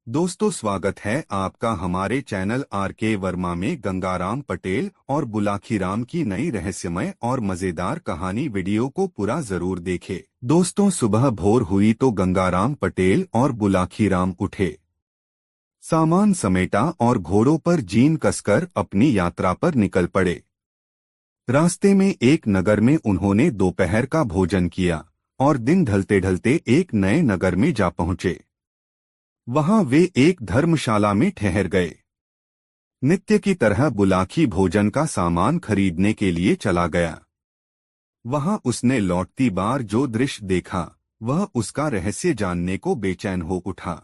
दोस्तों, स्वागत है आपका हमारे चैनल आर.के. वर्मा में। गंगाराम पटेल और बुलाखीराम की नई रहस्यमय और मजेदार कहानी वीडियो को पूरा जरूर देखें। दोस्तों, सुबह भोर हुई तो गंगाराम पटेल और बुलाखीराम उठे, सामान समेटा और घोड़ों पर जीन कसकर अपनी यात्रा पर निकल पड़े। रास्ते में एक नगर में उन्होंने दोपहर का भोजन किया और दिन ढलते ढलते एक नए नगर में जा पहुंचे। वहां वे एक धर्मशाला में ठहर गए। नित्य की तरह बुलाखी भोजन का सामान खरीदने के लिए चला गया। वहां उसने लौटती बार जो दृश्य देखा, वह उसका रहस्य जानने को बेचैन हो उठा।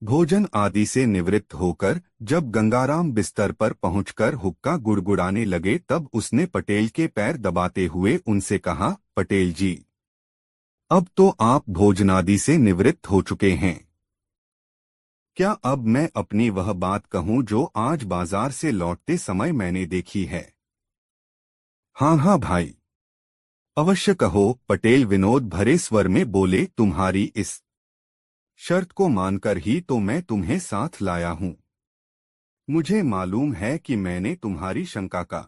भोजन आदि से निवृत्त होकर जब गंगाराम बिस्तर पर पहुंचकर हुक्का गुड़गुड़ाने लगे, तब उसने पटेल के पैर दबाते हुए उनसे कहा, पटेल जी, अब तो आप भोजनादि से निवृत्त हो चुके हैं। क्या अब मैं अपनी वह बात कहूं जो आज बाजार से लौटते समय मैंने देखी है? हाँ हाँ भाई, अवश्य कहो, पटेल विनोद भरे स्वर में बोले। तुम्हारी इस शर्त को मानकर ही तो मैं तुम्हें साथ लाया हूं। मुझे मालूम है कि मैंने तुम्हारी शंका का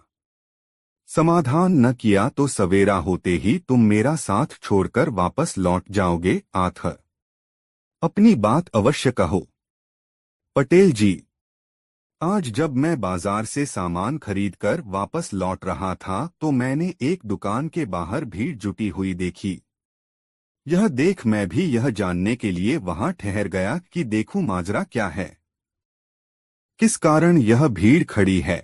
समाधान न किया तो सवेरा होते ही तुम मेरा साथ छोड़कर वापस लौट जाओगे। आथ अपनी बात अवश्य कहो। पटेल जी, आज जब मैं बाजार से सामान खरीदकर वापस लौट रहा था तो मैंने एक दुकान के बाहर भीड़ जुटी हुई देखी। यह देख मैं भी यह जानने के लिए वहां ठहर गया कि देखूं माजरा क्या है, किस कारण यह भीड़ खड़ी है।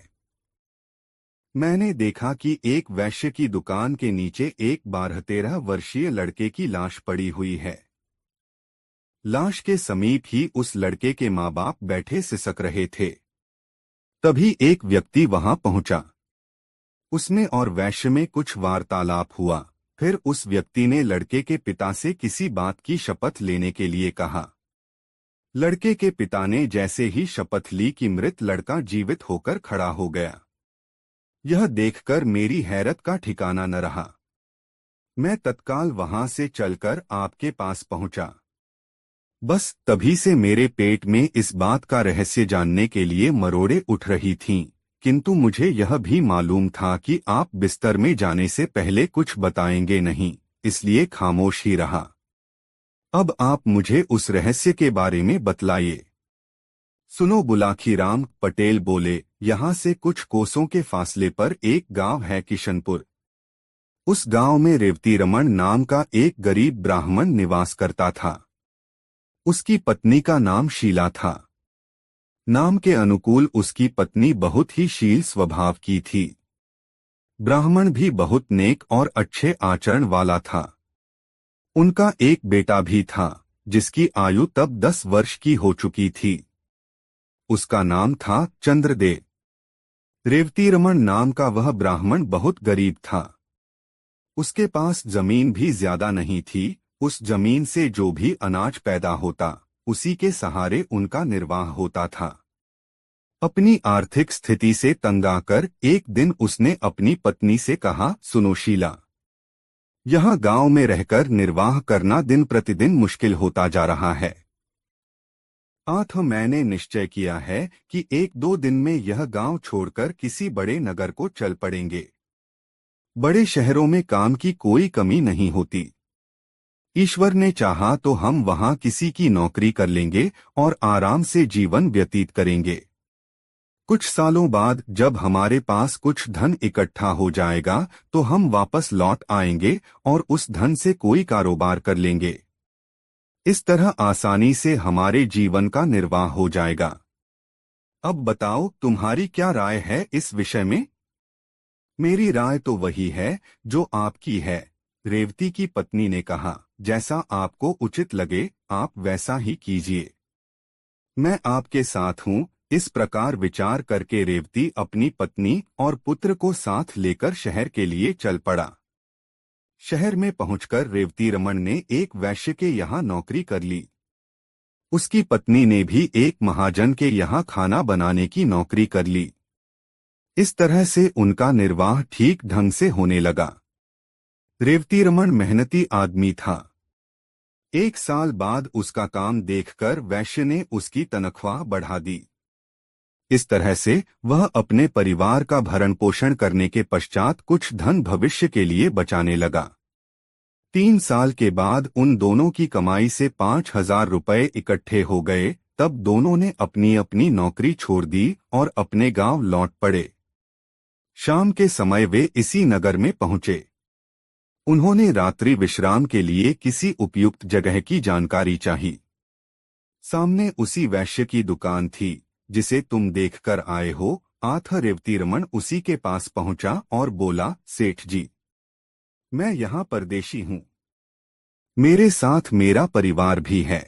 मैंने देखा कि एक वैश्य की दुकान के नीचे एक 12-13 वर्षीय लड़के की लाश पड़ी हुई है। लाश के समीप ही उस लड़के के माँ बाप बैठे सिसक रहे थे। तभी एक व्यक्ति वहां पहुंचा। उसमें और वैश्य में कुछ वार्तालाप हुआ। फिर उस व्यक्ति ने लड़के के पिता से किसी बात की शपथ लेने के लिए कहा। लड़के के पिता ने जैसे ही शपथ ली कि मृत लड़का जीवित होकर खड़ा हो गया। यह देखकर मेरी हैरत का ठिकाना न रहा। मैं तत्काल वहां से चलकर आपके पास पहुंचा। बस तभी से मेरे पेट में इस बात का रहस्य जानने के लिए मरोड़े उठ रही थीं, किंतु मुझे यह भी मालूम था कि आप बिस्तर में जाने से पहले कुछ बताएंगे नहीं, इसलिए खामोश ही रहा। अब आप मुझे उस रहस्य के बारे में बतलाइए। सुनो बुलाखीराम, पटेल बोले, यहाँ से कुछ कोसों के फासले पर एक गांव है, किशनपुर। उस गांव में रेवती रमन नाम का एक गरीब ब्राह्मण निवास करता था। उसकी पत्नी का नाम शीला था। नाम के अनुकूल उसकी पत्नी बहुत ही शील स्वभाव की थी। ब्राह्मण भी बहुत नेक और अच्छे आचरण वाला था। उनका एक बेटा भी था, जिसकी आयु तब 10 वर्ष की हो चुकी थी। उसका नाम था चंद्रदेव। रेवतीरमण नाम का वह ब्राह्मण बहुत गरीब था। उसके पास जमीन भी ज्यादा नहीं थी। उस जमीन से जो भी अनाज पैदा होता, उसी के सहारे उनका निर्वाह होता था। अपनी आर्थिक स्थिति से तंग आकर एक दिन उसने अपनी पत्नी से कहा, सुनो शीला, यहाँ गांव में रहकर निर्वाह करना दिन प्रतिदिन मुश्किल होता जा रहा है। आठ मैंने निश्चय किया है कि 1-2 दिन में यह गांव छोड़कर किसी बड़े नगर को चल पड़ेंगे। बड़े शहरों में काम की कोई कमी नहीं होती। ईश्वर ने चाहा तो हम वहां किसी की नौकरी कर लेंगे और आराम से जीवन व्यतीत करेंगे। कुछ सालों बाद जब हमारे पास कुछ धन इकट्ठा हो जाएगा तो हम वापस लौट आएंगे और उस धन से कोई कारोबार कर लेंगे। इस तरह आसानी से हमारे जीवन का निर्वाह हो जाएगा। अब बताओ, तुम्हारी क्या राय है इस विषय में? मेरी राय तो वही है जो आपकी है, रेवती की पत्नी ने कहा। जैसा आपको उचित लगे आप वैसा ही कीजिए। मैं आपके साथ हूँ। इस प्रकार विचार करके रेवती अपनी पत्नी और पुत्र को साथ लेकर शहर के लिए चल पड़ा। शहर में पहुंचकर रेवतीरमण ने एक वैश्य के यहाँ नौकरी कर ली। उसकी पत्नी ने भी एक महाजन के यहाँ खाना बनाने की नौकरी कर ली। इस तरह से उनका निर्वाह ठीक ढंग से होने लगा। रेवतीरमण मेहनती आदमी था। 1 साल बाद उसका काम देखकर वैश्य ने उसकी तनख्वाह बढ़ा दी। इस तरह से वह अपने परिवार का भरण पोषण करने के पश्चात कुछ धन भविष्य के लिए बचाने लगा। 3 साल के बाद उन दोनों की कमाई से 5,000 रुपये इकट्ठे हो गए। तब दोनों ने अपनी अपनी नौकरी छोड़ दी और अपने गांव लौट पड़े। शाम के समय वे इसी नगर में पहुंचे। उन्होंने रात्रि विश्राम के लिए किसी उपयुक्त जगह की जानकारी चाही। सामने उसी वैश्य की दुकान थी जिसे तुम देखकर आए हो। आथा रेवतीरमण उसी के पास पहुंचा और बोला, सेठ जी, मैं यहाँ परदेशी हूँ। मेरे साथ मेरा परिवार भी है।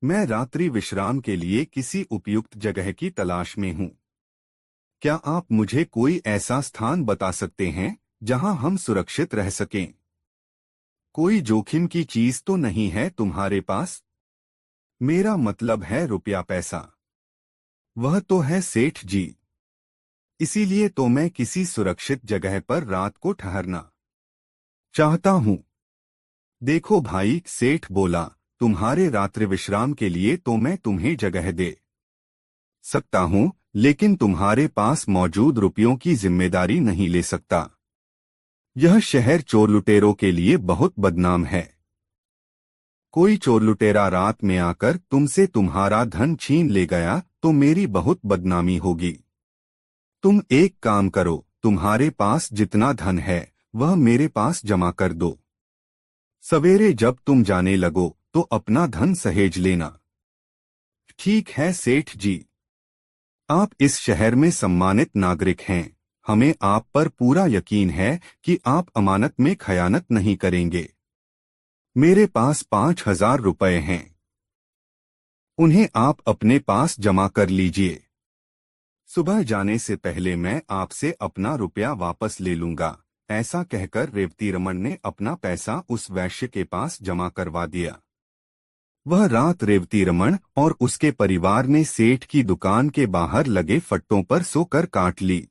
मैं रात्रि विश्राम के लिए किसी उपयुक्त जगह की तलाश में हूँ। क्या आप मुझे कोई ऐसा स्थान बता सकते हैं जहाँ हम सुरक्षित रह सकें? कोई जोखिम की चीज तो नहीं है तुम्हारे पास? मेरा मतलब है रुपया पैसा। वह तो है सेठ जी। इसीलिए तो मैं किसी सुरक्षित जगह पर रात को ठहरना चाहता हूँ। देखो भाई, सेठ बोला, तुम्हारे रात्रि विश्राम के लिए तो मैं तुम्हें जगह दे सकता हूँ, लेकिन तुम्हारे पास मौजूद रुपयों की जिम्मेदारी नहीं ले सकता। यह शहर चोर लुटेरों के लिए बहुत बदनाम है। कोई चोर लुटेरा रात में आकर तुमसे तुम्हारा धन छीन ले गया तो मेरी बहुत बदनामी होगी। तुम एक काम करो, तुम्हारे पास जितना धन है वह मेरे पास जमा कर दो। सवेरे जब तुम जाने लगो तो अपना धन सहेज लेना। ठीक है सेठ जी। आप इस शहर में सम्मानित नागरिक हैं। हमें आप पर पूरा यकीन है कि आप अमानत में खयानत नहीं करेंगे। मेरे पास 5,000 रुपये हैं। उन्हें आप अपने पास जमा कर लीजिए। सुबह जाने से पहले मैं आपसे अपना रुपया वापस ले लूंगा। ऐसा कहकर रेवतीरमण ने अपना पैसा उस वैश्य के पास जमा करवा दिया। वह रात रेवतीरमण और उसके परिवार ने सेठ की दुकान के बाहर लगे फट्टों पर सोकर काट ली।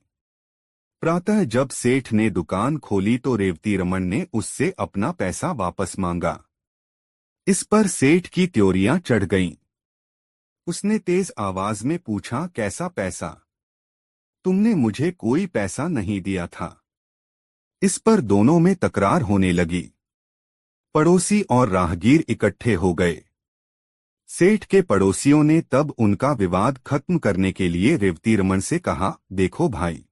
प्रातः जब सेठ ने दुकान खोली तो रेवतीरमण ने उससे अपना पैसा वापस मांगा। इस पर सेठ की त्योरियां चढ़ गईं। उसने तेज आवाज में पूछा, कैसा पैसा? तुमने मुझे कोई पैसा नहीं दिया था। इस पर दोनों में तकरार होने लगी। पड़ोसी और राहगीर इकट्ठे हो गए। सेठ के पड़ोसियों ने तब उनका विवाद खत्म करने के लिए रेवतीरमण से कहा, देखो भाई,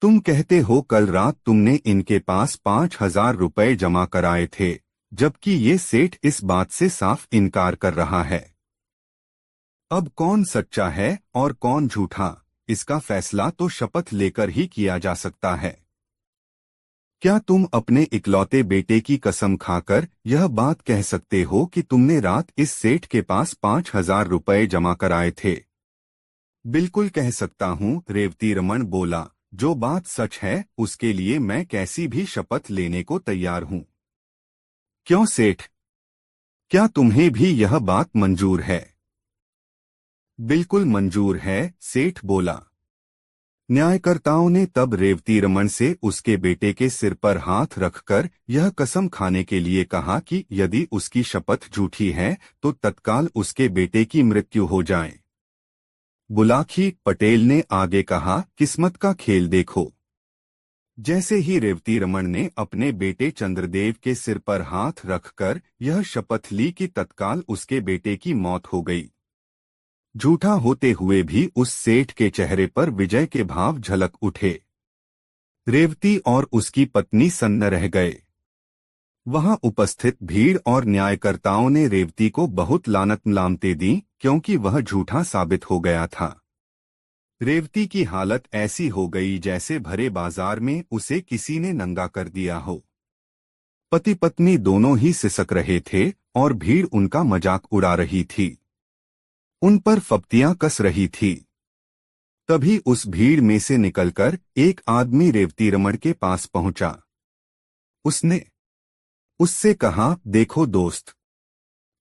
तुम कहते हो कल रात तुमने इनके पास 5,000 रुपये जमा कराए थे, जबकि ये सेठ इस बात से साफ इनकार कर रहा है। अब कौन सच्चा है और कौन झूठा, इसका फैसला तो शपथ लेकर ही किया जा सकता है। क्या तुम अपने इकलौते बेटे की कसम खाकर यह बात कह सकते हो कि तुमने रात इस सेठ के पास 5,000 रुपये जमा कराए थे? बिल्कुल कह सकता हूँ, रेवतीरमण बोला। जो बात सच है उसके लिए मैं कैसी भी शपथ लेने को तैयार हूँ। क्यों सेठ, क्या तुम्हें भी यह बात मंजूर है? बिल्कुल मंजूर है, सेठ बोला। न्यायकर्ताओं ने तब रेवतीरमण से उसके बेटे के सिर पर हाथ रखकर यह कसम खाने के लिए कहा कि यदि उसकी शपथ झूठी है तो तत्काल उसके बेटे की मृत्यु हो जाए। बुलाखी पटेल ने आगे कहा, किस्मत का खेल देखो। जैसे ही रेवतीरमण ने अपने बेटे चंद्रदेव के सिर पर हाथ रखकर यह शपथ ली कि तत्काल उसके बेटे की मौत हो गई। झूठा होते हुए भी उस सेठ के चेहरे पर विजय के भाव झलक उठे। रेवती और उसकी पत्नी सन्न रह गए। वहां उपस्थित भीड़ और न्यायकर्ताओं ने रेवती को बहुत लानत-मलामतें दी क्योंकि वह झूठा साबित हो गया था। रेवती की हालत ऐसी हो गई जैसे भरे बाजार में उसे किसी ने नंगा कर दिया हो। पति पत्नी दोनों ही सिसक रहे थे और भीड़ उनका मजाक उड़ा रही थी, उन पर फप्तियां कस रही थी। तभी उस भीड़ में से निकलकर एक आदमी रेवतीरमण के पास पहुंचा। उसने उससे कहा, देखो दोस्त,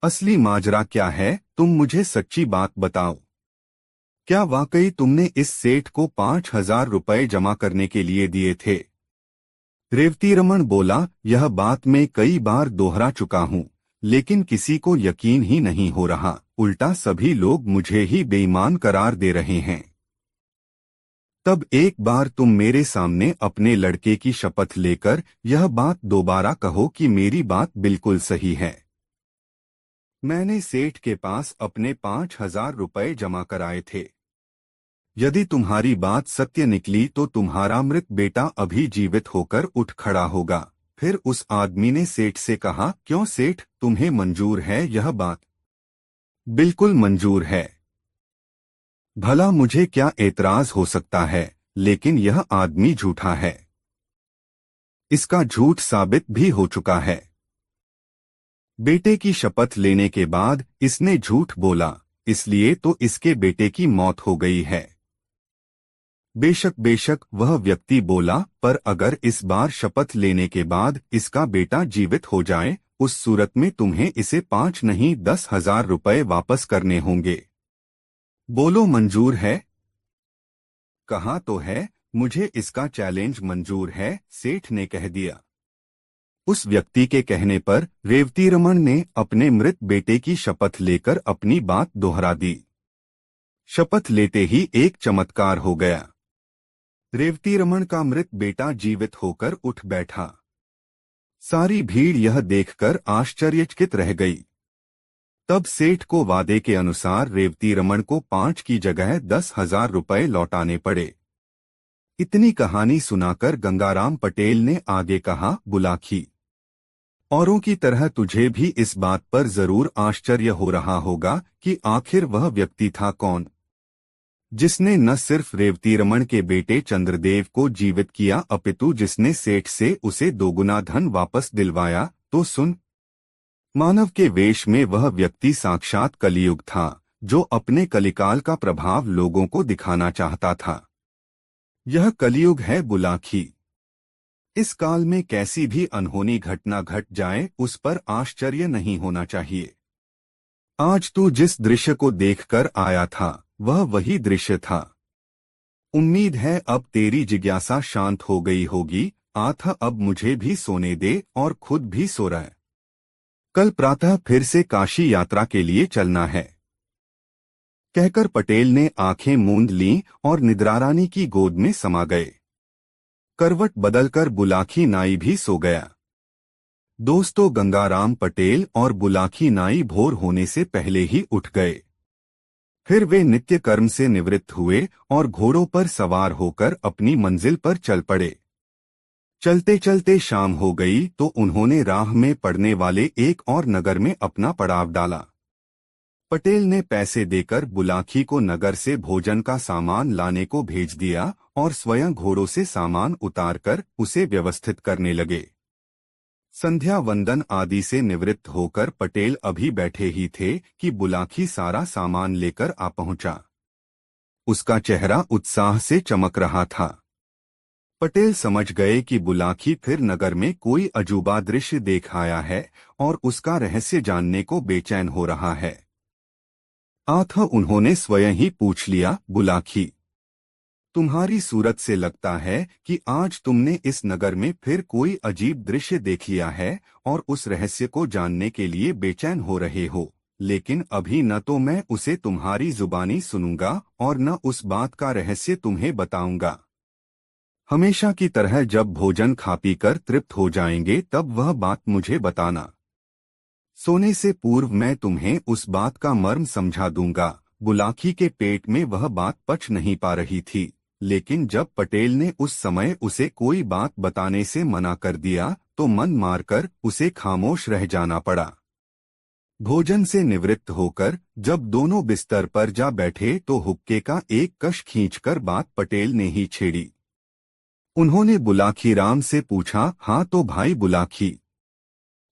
असली माजरा क्या है, तुम मुझे सच्ची बात बताओ। क्या वाकई तुमने इस सेठ को 5,000 रुपये जमा करने के लिए दिए थे? रेवतीरमण बोला, यह बात मैं कई बार दोहरा चुका हूं, लेकिन किसी को यकीन ही नहीं हो रहा, उल्टा सभी लोग मुझे ही बेईमान करार दे रहे हैं। तब एक बार तुम मेरे सामने अपने लड़के की शपथ लेकर यह बात दोबारा कहो कि मेरी बात बिल्कुल सही है। मैंने सेठ के पास अपने 5,000 रुपए जमा कराए थे। यदि तुम्हारी बात सत्य निकली तो तुम्हारा मृत बेटा अभी जीवित होकर उठ खड़ा होगा। फिर उस आदमी ने सेठ से कहा, क्यों सेठ, तुम्हें मंजूर है यह बात? बिल्कुल मंजूर है। भला मुझे क्या एतराज हो सकता है, लेकिन यह आदमी झूठा है। इसका झूठ साबित भी हो चुका है। बेटे की शपथ लेने के बाद इसने झूठ बोला, इसलिए तो इसके बेटे की मौत हो गई है। बेशक बेशक वह व्यक्ति बोला, पर अगर इस बार शपथ लेने के बाद इसका बेटा जीवित हो जाए, उस सूरत में तुम्हें इसे 5 नहीं 10,000 रुपए वापस करने होंगे। बोलो मंजूर है? कहा तो है, मुझे इसका चैलेंज मंजूर है, सेठ ने कह दिया। उस व्यक्ति के कहने पर रेवतीरमण ने अपने मृत बेटे की शपथ लेकर अपनी बात दोहरा दी। शपथ लेते ही एक चमत्कार हो गया। रेवतीरमण का मृत बेटा जीवित होकर उठ बैठा। सारी भीड़ यह देखकर आश्चर्यचकित रह गई। तब सेठ को वादे के अनुसार रेवतीरमण को 5 की जगह 10,000 रुपए लौटाने पड़े। इतनी कहानी सुनाकर गंगाराम पटेल ने आगे कहा, बुलाखी, औरों की तरह तुझे भी इस बात पर जरूर आश्चर्य हो रहा होगा कि आखिर वह व्यक्ति था कौन, जिसने न सिर्फ रेवतीरमण के बेटे चंद्रदेव को जीवित किया अपितु जिसने सेठ से उसे दोगुना धन वापस दिलवाया। तो सुन, मानव के वेश में वह व्यक्ति साक्षात कलियुग था, जो अपने कलिकाल का प्रभाव लोगों को दिखाना चाहता था। यह कलियुग है बुलाखी। इस काल में कैसी भी अनहोनी घटना घट जाए उस पर आश्चर्य नहीं होना चाहिए। आज तू जिस दृश्य को देखकर आया था वह वही दृश्य था। उम्मीद है अब तेरी जिज्ञासा शांत हो गई होगी। आथा अब मुझे भी सोने दे और खुद भी सो रहा है। कल प्रातः फिर से काशी यात्रा के लिए चलना है। कहकर पटेल ने आंखें मूंद लीं और निद्रारानी की गोद में समा गए। करवट बदलकर बुलाखी नाई भी सो गया। दोस्तों, गंगाराम पटेल और बुलाखी नाई भोर होने से पहले ही उठ गए। फिर वे नित्य कर्म से निवृत्त हुए और घोड़ों पर सवार होकर अपनी मंजिल पर चल पड़े। चलते चलते शाम हो गई तो उन्होंने राह में पड़ने वाले एक और नगर में अपना पड़ाव डाला। पटेल ने पैसे देकर बुलाखी को नगर से भोजन का सामान लाने को भेज दिया और स्वयं घोड़ों से सामान उतारकर उसे व्यवस्थित करने लगे। संध्या वंदन आदि से निवृत्त होकर पटेल अभी बैठे ही थे कि बुलाखी सारा सामान लेकर आ पहुंचा। उसका चेहरा उत्साह से चमक रहा था। पटेल समझ गए कि बुलाखी फिर नगर में कोई अजूबा दृश्य देख आया है और उसका रहस्य जानने को बेचैन हो रहा है। उन्होंने स्वयं ही पूछ लिया, बुलाखी, तुम्हारी सूरत से लगता है कि आज तुमने इस नगर में फिर कोई अजीब दृश्य देख लिया है और उस रहस्य को जानने के लिए बेचैन हो रहे हो, लेकिन अभी न तो मैं उसे तुम्हारी जुबानी सुनूंगा और न उस बात का रहस्य तुम्हें बताऊंगा। हमेशा की तरह जब भोजन खा पी कर तृप्त हो जाएंगे तब वह बात मुझे बताना। सोने से पूर्व मैं तुम्हें उस बात का मर्म समझा दूंगा। बुलाखी के पेट में वह बात पच नहीं पा रही थी, लेकिन जब पटेल ने उस समय उसे कोई बात बताने से मना कर दिया तो मन मारकर उसे खामोश रह जाना पड़ा। भोजन से निवृत्त होकर जब दोनों बिस्तर पर जा बैठे तो हुक्के का एक कश खींचकर बात पटेल ने ही छेड़ी। उन्होंने बुलाखीराम से पूछा, हाँ तो भाई बुलाखी,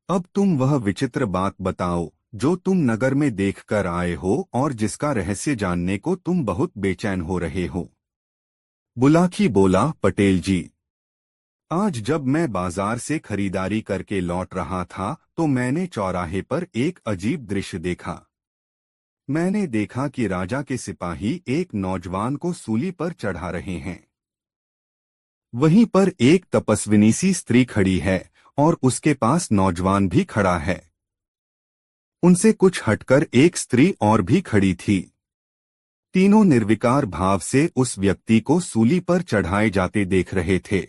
अब तुम वह विचित्र बात बताओ जो तुम नगर में देखकर आए हो और जिसका रहस्य जानने को तुम बहुत बेचैन हो रहे हो। बुलाखी बोला, पटेल जी, आज जब मैं बाजार से खरीदारी करके लौट रहा था तो मैंने चौराहे पर एक अजीब दृश्य देखा। मैंने देखा कि राजा के सिपाही एक नौजवान को सूली पर चढ़ा रहे हैं। वहीं पर एक तपस्विनी सी स्त्री खड़ी है और उसके पास नौजवान भी खड़ा है। उनसे कुछ हटकर एक स्त्री और भी खड़ी थी। तीनों निर्विकार भाव से उस व्यक्ति को सूली पर चढ़ाए जाते देख रहे थे।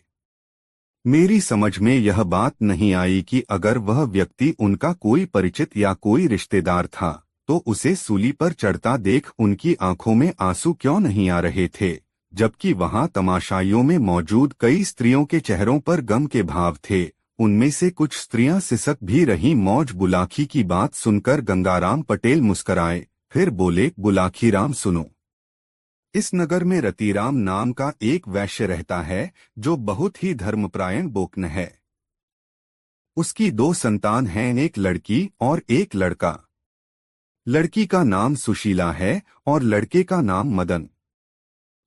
मेरी समझ में यह बात नहीं आई कि अगर वह व्यक्ति उनका कोई परिचित या कोई रिश्तेदार था तो उसे सूली पर चढ़ता देख उनकी आंखों में आंसू क्यों नहीं आ रहे थे, जबकि वहां तमाशाइयों में मौजूद कई स्त्रियों के चेहरों पर गम के भाव थे। उनमें से कुछ स्त्रियां सिसक भी रही। मौज बुलाखी की बात सुनकर गंगाराम पटेल मुस्कराए, फिर बोले, बुलाखीराम सुनो। इस नगर में रतिराम नाम का एक वैश्य रहता है जो बहुत ही धर्मपरायण बोकन है। उसकी दो संतान हैं, एक लड़की और एक लड़का। लड़की का नाम सुशीला है और लड़के का नाम मदन।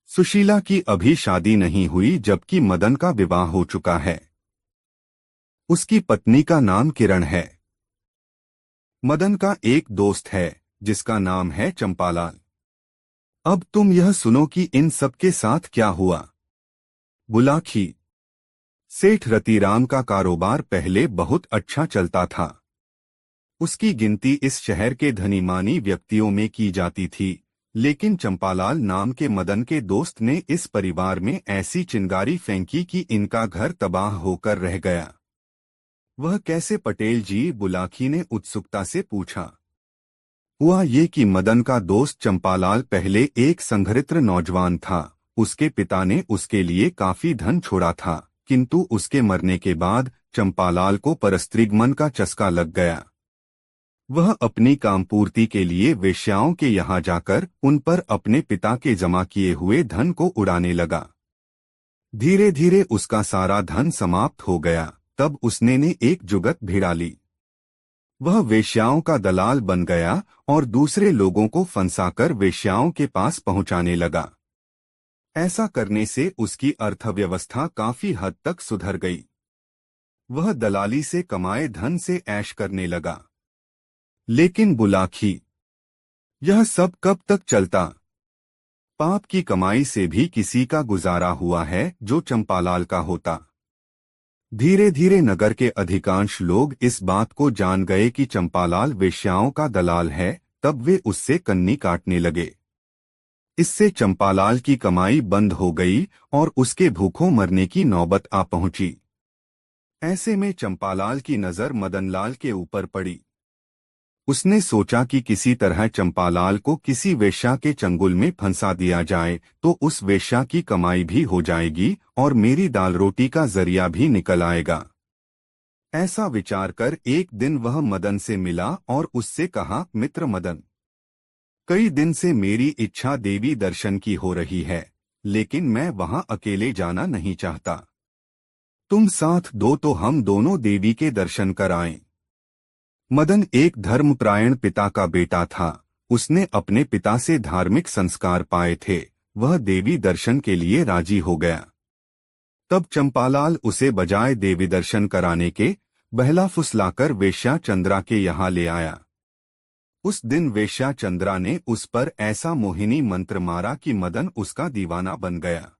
सुशीला की अभी शादी नहीं हुई जबकि मदन का विवाह हो चुका है। उसकी पत्नी का नाम किरण है। मदन का एक दोस्त है जिसका नाम है चंपालाल। अब तुम यह सुनो कि इन सबके साथ क्या हुआ। बुलाखी। सेठ रतिराम का कारोबार पहले बहुत अच्छा चलता था। उसकी गिनती इस शहर के धनीमानी व्यक्तियों में की जाती थी, लेकिन चंपालाल नाम के मदन के दोस्त ने इस परिवार में ऐसी चिंगारी फेंकी कि इनका घर तबाह होकर रह गया। वह कैसे पटेल जी? बुलाखी ने उत्सुकता से पूछा। हुआ ये कि मदन का दोस्त चंपालाल पहले एक संघरित्र नौजवान था। उसके पिता ने उसके लिए काफी धन छोड़ा था, किंतु उसके मरने के बाद चंपालाल को परस्त्रीगमन का चस्का लग गया। वह अपनी कामपूर्ति के लिए वेश्याओं के यहाँ जाकर उन पर अपने पिता के जमा किए हुए धन को उड़ाने लगा। धीरे धीरे उसका सारा धन समाप्त हो गया। तब उसने एक जुगत भिड़ा ली। वह वेश्याओं का दलाल बन गया और दूसरे लोगों को फंसाकर वेश्याओं के पास पहुंचाने लगा। ऐसा करने से उसकी अर्थव्यवस्था काफी हद तक सुधर गई। वह दलाली से कमाए धन से ऐश करने लगा। लेकिन बुलाखी, यह सब कब तक चलता? पाप की कमाई से भी किसी का गुजारा हुआ है जो चंपालाल का होता। धीरे धीरे नगर के अधिकांश लोग इस बात को जान गए कि चंपालाल वेश्याओं का दलाल है। तब वे उससे कन्नी काटने लगे। इससे चंपालाल की कमाई बंद हो गई और उसके भूखों मरने की नौबत आ पहुंची। ऐसे में चंपालाल की नजर मदनलाल के ऊपर पड़ी। उसने सोचा कि किसी तरह चंपालाल को किसी वेश्या के चंगुल में फंसा दिया जाए तो उस वेश्या की कमाई भी हो जाएगी और मेरी दाल रोटी का जरिया भी निकल आएगा। ऐसा विचार कर एक दिन वह मदन से मिला और उससे कहा, मित्र मदन, कई दिन से मेरी इच्छा देवी दर्शन की हो रही है, लेकिन मैं वहां अकेले जाना नहीं चाहता। तुम साथ दो तो हम दोनों देवी के दर्शन कर आएं। मदन एक धर्मपरायण पिता का बेटा था। उसने अपने पिता से धार्मिक संस्कार पाए थे। वह देवी दर्शन के लिए राजी हो गया। तब चंपालाल उसे बजाय देवी दर्शन कराने के बहला फुसलाकर वेश्या चंद्रा के यहाँ ले आया। उस दिन वेश्या चंद्रा ने उस पर ऐसा मोहिनी मंत्र मारा कि मदन उसका दीवाना बन गया।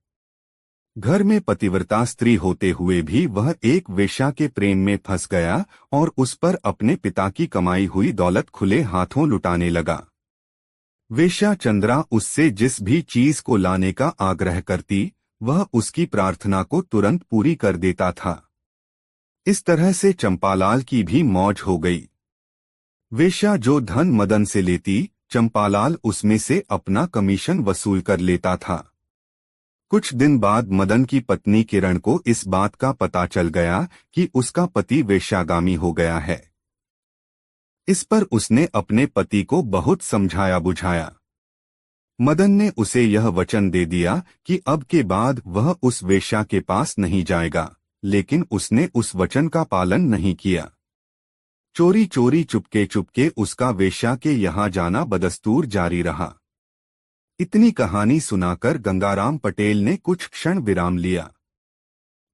घर में पतिव्रता स्त्री होते हुए भी वह एक वेश्या के प्रेम में फंस गया और उस पर अपने पिता की कमाई हुई दौलत खुले हाथों लुटाने लगा। वेश्या चंद्रा उससे जिस भी चीज को लाने का आग्रह करती, वह उसकी प्रार्थना को तुरंत पूरी कर देता था। इस तरह से चंपालाल की भी मौज हो गई। वेश्या जो धन मदन से लेती, चंपालाल उसमें से अपना कमीशन वसूल कर लेता था। कुछ दिन बाद मदन की पत्नी किरण को इस बात का पता चल गया कि उसका पति वेश्यागामी हो गया है। इस पर उसने अपने पति को बहुत समझाया बुझाया। मदन ने उसे यह वचन दे दिया कि अब के बाद वह उस वेश्या के पास नहीं जाएगा, लेकिन उसने उस वचन का पालन नहीं किया। चोरी चोरी चुपके चुपके उसका वेश्या के यहाँ जाना बदस्तूर जारी रहा। इतनी कहानी सुनाकर गंगाराम पटेल ने कुछ क्षण विराम लिया।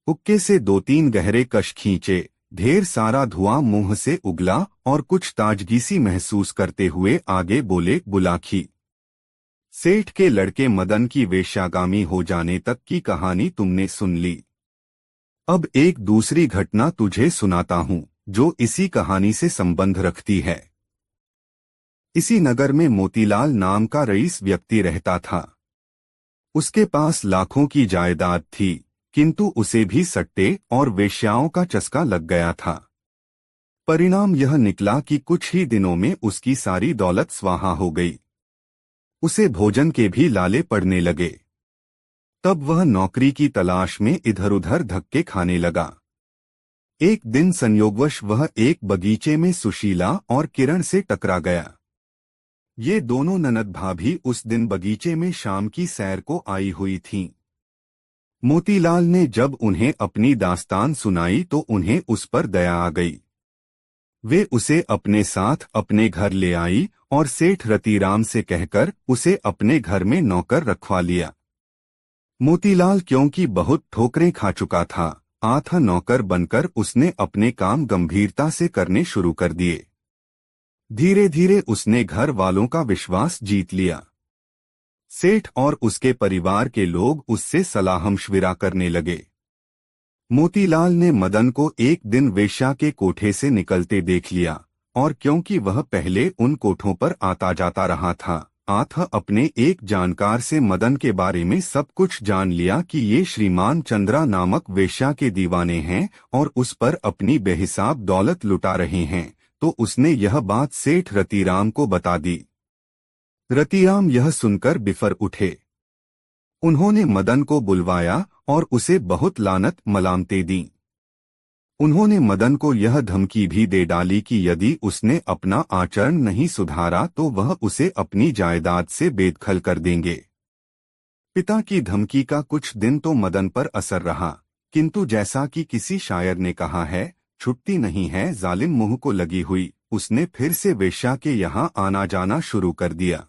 हुक्के से 2-3 गहरे कश खींचे, ढेर सारा धुआं मुंह से उगला और कुछ ताजगी सी महसूस करते हुए आगे बोले, बुलाखी, सेठ के लड़के मदन की वेश्यागामी हो जाने तक की कहानी तुमने सुन ली। अब एक दूसरी घटना तुझे सुनाता हूँ जो इसी कहानी से संबंध रखती है। इसी नगर में मोतीलाल नाम का रईस व्यक्ति रहता था। उसके पास लाखों की जायदाद थी, किंतु उसे भी सट्टे और वेश्याओं का चस्का लग गया था। परिणाम यह निकला कि कुछ ही दिनों में उसकी सारी दौलत स्वाहा हो गई। उसे भोजन के भी लाले पड़ने लगे। तब वह नौकरी की तलाश में इधर उधर धक्के खाने लगा। एक दिन संयोगवश वह एक बगीचे में सुशीला और किरण से टकरा गया। ये दोनों ननद भाभी उस दिन बगीचे में शाम की सैर को आई हुई थीं। मोतीलाल ने जब उन्हें अपनी दास्तान सुनाई तो उन्हें उस पर दया आ गई। वे उसे अपने साथ अपने घर ले आई और सेठ रतीराम से कहकर उसे अपने घर में नौकर रखवा लिया। मोतीलाल क्योंकि बहुत ठोकरें खा चुका था, आधा नौकर बनकर उसने अपने काम गंभीरता से करने शुरू कर दिए। धीरे धीरे उसने घर वालों का विश्वास जीत लिया। सेठ और उसके परिवार के लोग उससे सलाह-मशविरा करने लगे। मोतीलाल ने मदन को एक दिन वेश्या के कोठे से निकलते देख लिया, और क्योंकि वह पहले उन कोठों पर आता जाता रहा था, आथा अपने एक जानकार से मदन के बारे में सब कुछ जान लिया कि ये श्रीमान चंद्रा नामक वेश्या के दीवाने हैं और उस पर अपनी बेहिसाब दौलत लुटा रहे हैं। तो उसने यह बात सेठ रतीराम को बता दी। रतीराम यह सुनकर बिफर उठे। उन्होंने मदन को बुलवाया और उसे बहुत लानत मलामतें दी। उन्होंने मदन को यह धमकी भी दे डाली कि यदि उसने अपना आचरण नहीं सुधारा तो वह उसे अपनी जायदाद से बेदखल कर देंगे। पिता की धमकी का कुछ दिन तो मदन पर असर रहा, किंतु जैसा कि किसी शायर ने कहा है, छुट्टी नहीं है जालिम मुंह को लगी हुई, उसने फिर से वेश्या के यहाँ आना जाना शुरू कर दिया।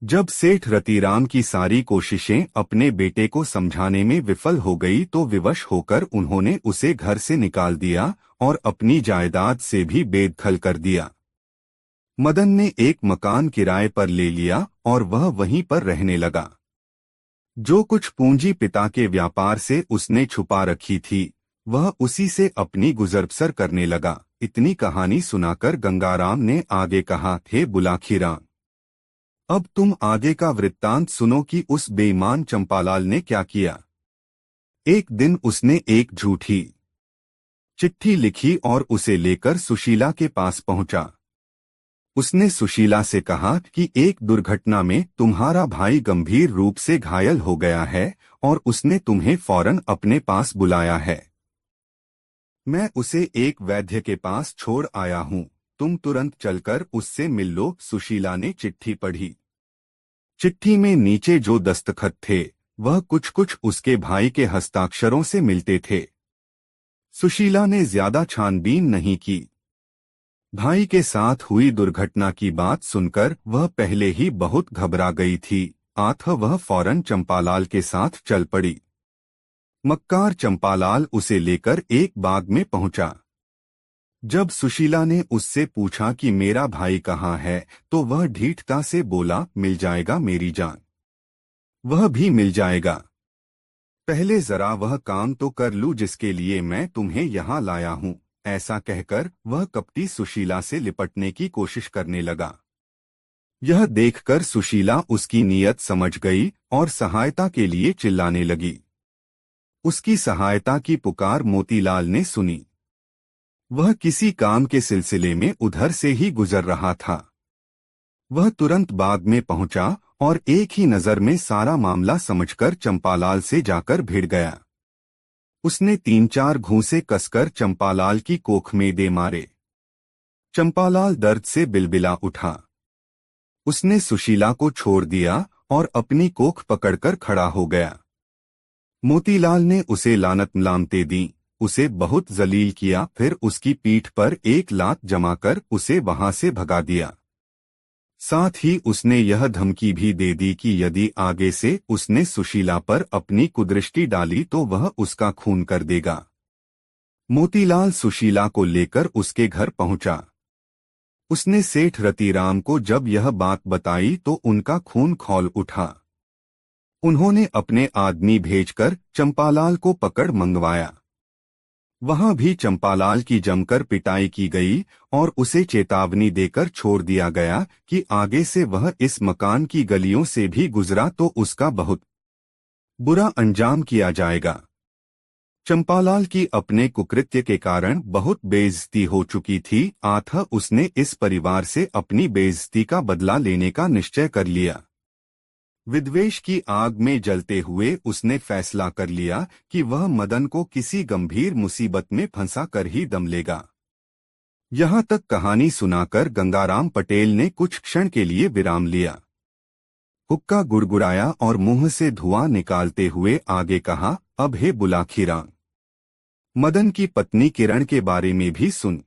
जब सेठ रतीराम की सारी कोशिशें अपने बेटे को समझाने में विफल हो गई तो विवश होकर उन्होंने उसे घर से निकाल दिया और अपनी जायदाद से भी बेदखल कर दिया। मदन ने एक मकान किराए पर ले लिया और वह वहीं पर रहने लगा। जो कुछ पूंजी पिता के व्यापार से उसने छुपा रखी थी, वह उसी से अपनी गुजर-बसर करने लगा। इतनी कहानी सुनाकर गंगाराम ने आगे कहा, हे बुलाखीराम, अब तुम आगे का वृत्तांत सुनो कि उस बेईमान चंपालाल ने क्या किया। एक दिन उसने एक झूठी चिट्ठी लिखी और उसे लेकर सुशीला के पास पहुंचा। उसने सुशीला से कहा कि एक दुर्घटना में तुम्हारा भाई गंभीर रूप से घायल हो गया है और उसने तुम्हें फौरन अपने पास बुलाया है। मैं उसे एक वैद्य के पास छोड़ आया हूं, तुम तुरंत चलकर उससे मिल लो। सुशीला ने चिट्ठी पढ़ी। चिट्ठी में नीचे जो दस्तखत थे वह कुछ कुछ उसके भाई के हस्ताक्षरों से मिलते थे। सुशीला ने ज्यादा छानबीन नहीं की। भाई के साथ हुई दुर्घटना की बात सुनकर वह पहले ही बहुत घबरा गई थी, आथा वह फौरन चंपालाल के साथ चल पड़ी। मक्कार चंपालाल उसे लेकर एक बाग में पहुंचा। जब सुशीला ने उससे पूछा कि मेरा भाई कहाँ है, तो वह ढीठता से बोला, मिल जाएगा मेरी जान, वह भी मिल जाएगा। पहले जरा वह काम तो कर लूं जिसके लिए मैं तुम्हें यहाँ लाया हूँ। ऐसा कहकर वह कपटी सुशीला से लिपटने की कोशिश करने लगा। यह देखकर सुशीला उसकी नीयत समझ गई और सहायता के लिए चिल्लाने लगी। उसकी सहायता की पुकार मोतीलाल ने सुनी। वह किसी काम के सिलसिले में उधर से ही गुजर रहा था। वह तुरंत बाग में पहुंचा और एक ही नजर में सारा मामला समझकर चंपालाल से जाकर भिड़ गया। उसने 3-4 घूंसे कसकर चंपालाल की कोख में दे मारे। चंपालाल दर्द से बिलबिला उठा। उसने सुशीला को छोड़ दिया और अपनी कोख पकड़कर खड़ा हो गया। मोतीलाल ने उसे लानत मलामतें दी, उसे बहुत जलील किया, फिर उसकी पीठ पर एक लात जमाकर उसे वहां से भगा दिया। साथ ही उसने यह धमकी भी दे दी कि यदि आगे से उसने सुशीला पर अपनी कुदृष्टि डाली तो वह उसका खून कर देगा। मोतीलाल सुशीला को लेकर उसके घर पहुंचा। उसने सेठ रतीराम को जब यह बात बताई तो उनका खून खौल उठा। उन्होंने अपने आदमी भेजकर चंपालाल को पकड़ मंगवाया। वहां भी चंपालाल की जमकर पिटाई की गई और उसे चेतावनी देकर छोड़ दिया गया कि आगे से वह इस मकान की गलियों से भी गुजरा तो उसका बहुत बुरा अंजाम किया जाएगा। चंपालाल की अपने कुकृत्य के कारण बहुत बेइज्जती हो चुकी थी, अतः उसने इस परिवार से अपनी बेइज्जती का बदला लेने का निश्चय कर लिया। विद्वेष की आग में जलते हुए उसने फैसला कर लिया कि वह मदन को किसी गंभीर मुसीबत में फंसा कर ही दम लेगा। यहाँ तक कहानी सुनाकर गंगाराम पटेल ने कुछ क्षण के लिए विराम लिया। हुक्का गुड़गुड़ाया और मुंह से धुआं निकालते हुए आगे कहा, अब हे बुलाखीराम, मदन की पत्नी किरण के बारे में भी सुन।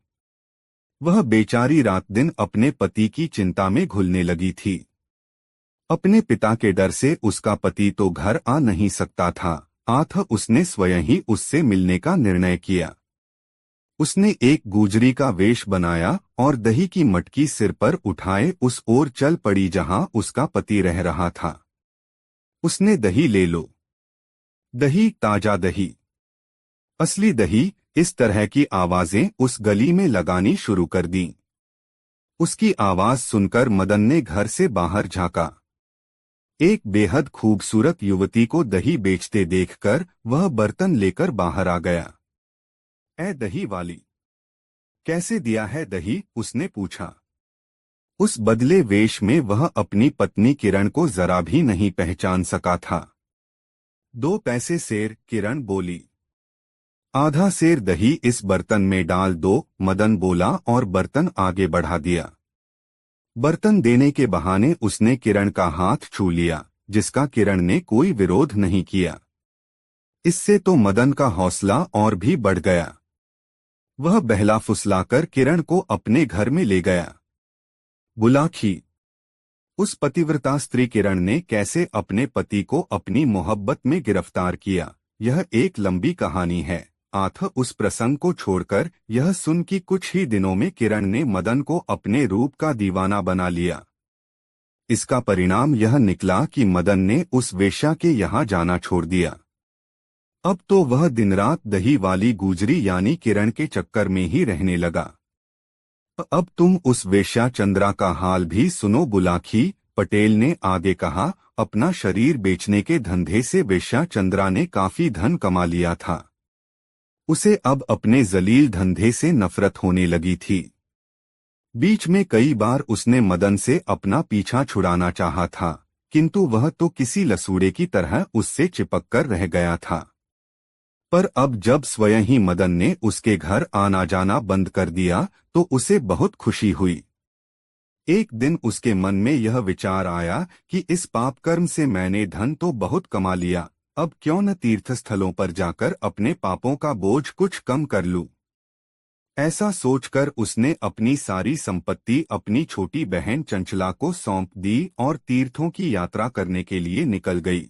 वह बेचारी रात दिन अपने पति की चिंता में घुलने लगी थी। अपने पिता के डर से उसका पति तो घर आ नहीं सकता था, अतः उसने स्वयं ही उससे मिलने का निर्णय किया। उसने एक गुजरी का वेश बनाया और दही की मटकी सिर पर उठाए उस ओर चल पड़ी जहां उसका पति रह रहा था। उसने दही ले लो, दही, ताजा दही, असली दही, इस तरह की आवाजें उस गली में लगानी शुरू कर दी। उसकी आवाज सुनकर मदन ने घर से बाहर झांका। एक बेहद खूबसूरत युवती को दही बेचते देखकर वह बर्तन लेकर बाहर आ गया। ए दही वाली, कैसे दिया है दही? उसने पूछा। उस बदले वेश में वह अपनी पत्नी किरण को जरा भी नहीं पहचान सका था। 2 पैसे सेर, किरण बोली। आधा सेर दही इस बर्तन में डाल दो, मदन बोला और बर्तन आगे बढ़ा दिया। बर्तन देने के बहाने उसने किरण का हाथ छू लिया, जिसका किरण ने कोई विरोध नहीं किया। इससे तो मदन का हौसला और भी बढ़ गया। वह बहला फुसलाकर किरण को अपने घर में ले गया। बुलाखी। उस पतिव्रता स्त्री किरण ने कैसे अपने पति को अपनी मोहब्बत में गिरफ्तार किया, यह एक लंबी कहानी है। अतः उस प्रसंग को छोड़कर यह सुन कि कुछ ही दिनों में किरण ने मदन को अपने रूप का दीवाना बना लिया। इसका परिणाम यह निकला कि मदन ने उस वेश्या के यहाँ जाना छोड़ दिया। अब तो वह दिन रात दही वाली गुजरी यानी किरण के चक्कर में ही रहने लगा। अब तुम उस वेश्या चंद्रा का हाल भी सुनो बुलाखी, पटेल ने आगे कहा। अपना शरीर बेचने के धंधे से वेश्या चंद्रा ने काफी धन कमा लिया था। उसे अब अपने जलील धंधे से नफरत होने लगी थी। बीच में कई बार उसने मदन से अपना पीछा छुड़ाना चाहा था, किंतु वह तो किसी लसूड़े की तरह उससे चिपक कर रह गया था। पर अब जब स्वयं ही मदन ने उसके घर आना जाना बंद कर दिया तो उसे बहुत खुशी हुई। एक दिन उसके मन में यह विचार आया कि इस पाप कर्म से मैंने धन तो बहुत कमा लिया, अब क्यों न तीर्थस्थलों पर जाकर अपने पापों का बोझ कुछ कम कर लूं। ऐसा सोचकर उसने अपनी सारी संपत्ति अपनी छोटी बहन चंचला को सौंप दी और तीर्थों की यात्रा करने के लिए निकल गई।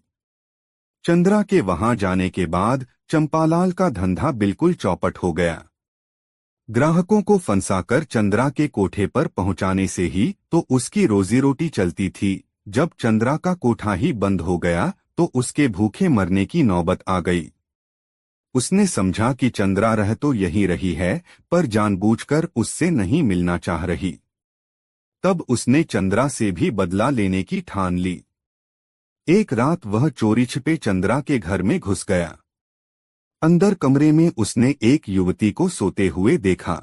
चंद्रा के वहां जाने के बाद चंपालाल का धंधा बिल्कुल चौपट हो गया। ग्राहकों को फंसाकर चंद्रा के कोठे पर पहुंचाने से ही तो उसकी रोजी रोटी चलती थी। जब चंद्रा का कोठा ही बंद हो गया तो उसके भूखे मरने की नौबत आ गई। उसने समझा कि चंद्रा रह तो यहीं रही है, पर जानबूझकर उससे नहीं मिलना चाह रही। तब उसने चंद्रा से भी बदला लेने की ठान ली। एक रात वह चोरी छिपे चंद्रा के घर में घुस गया। अंदर कमरे में उसने एक युवती को सोते हुए देखा।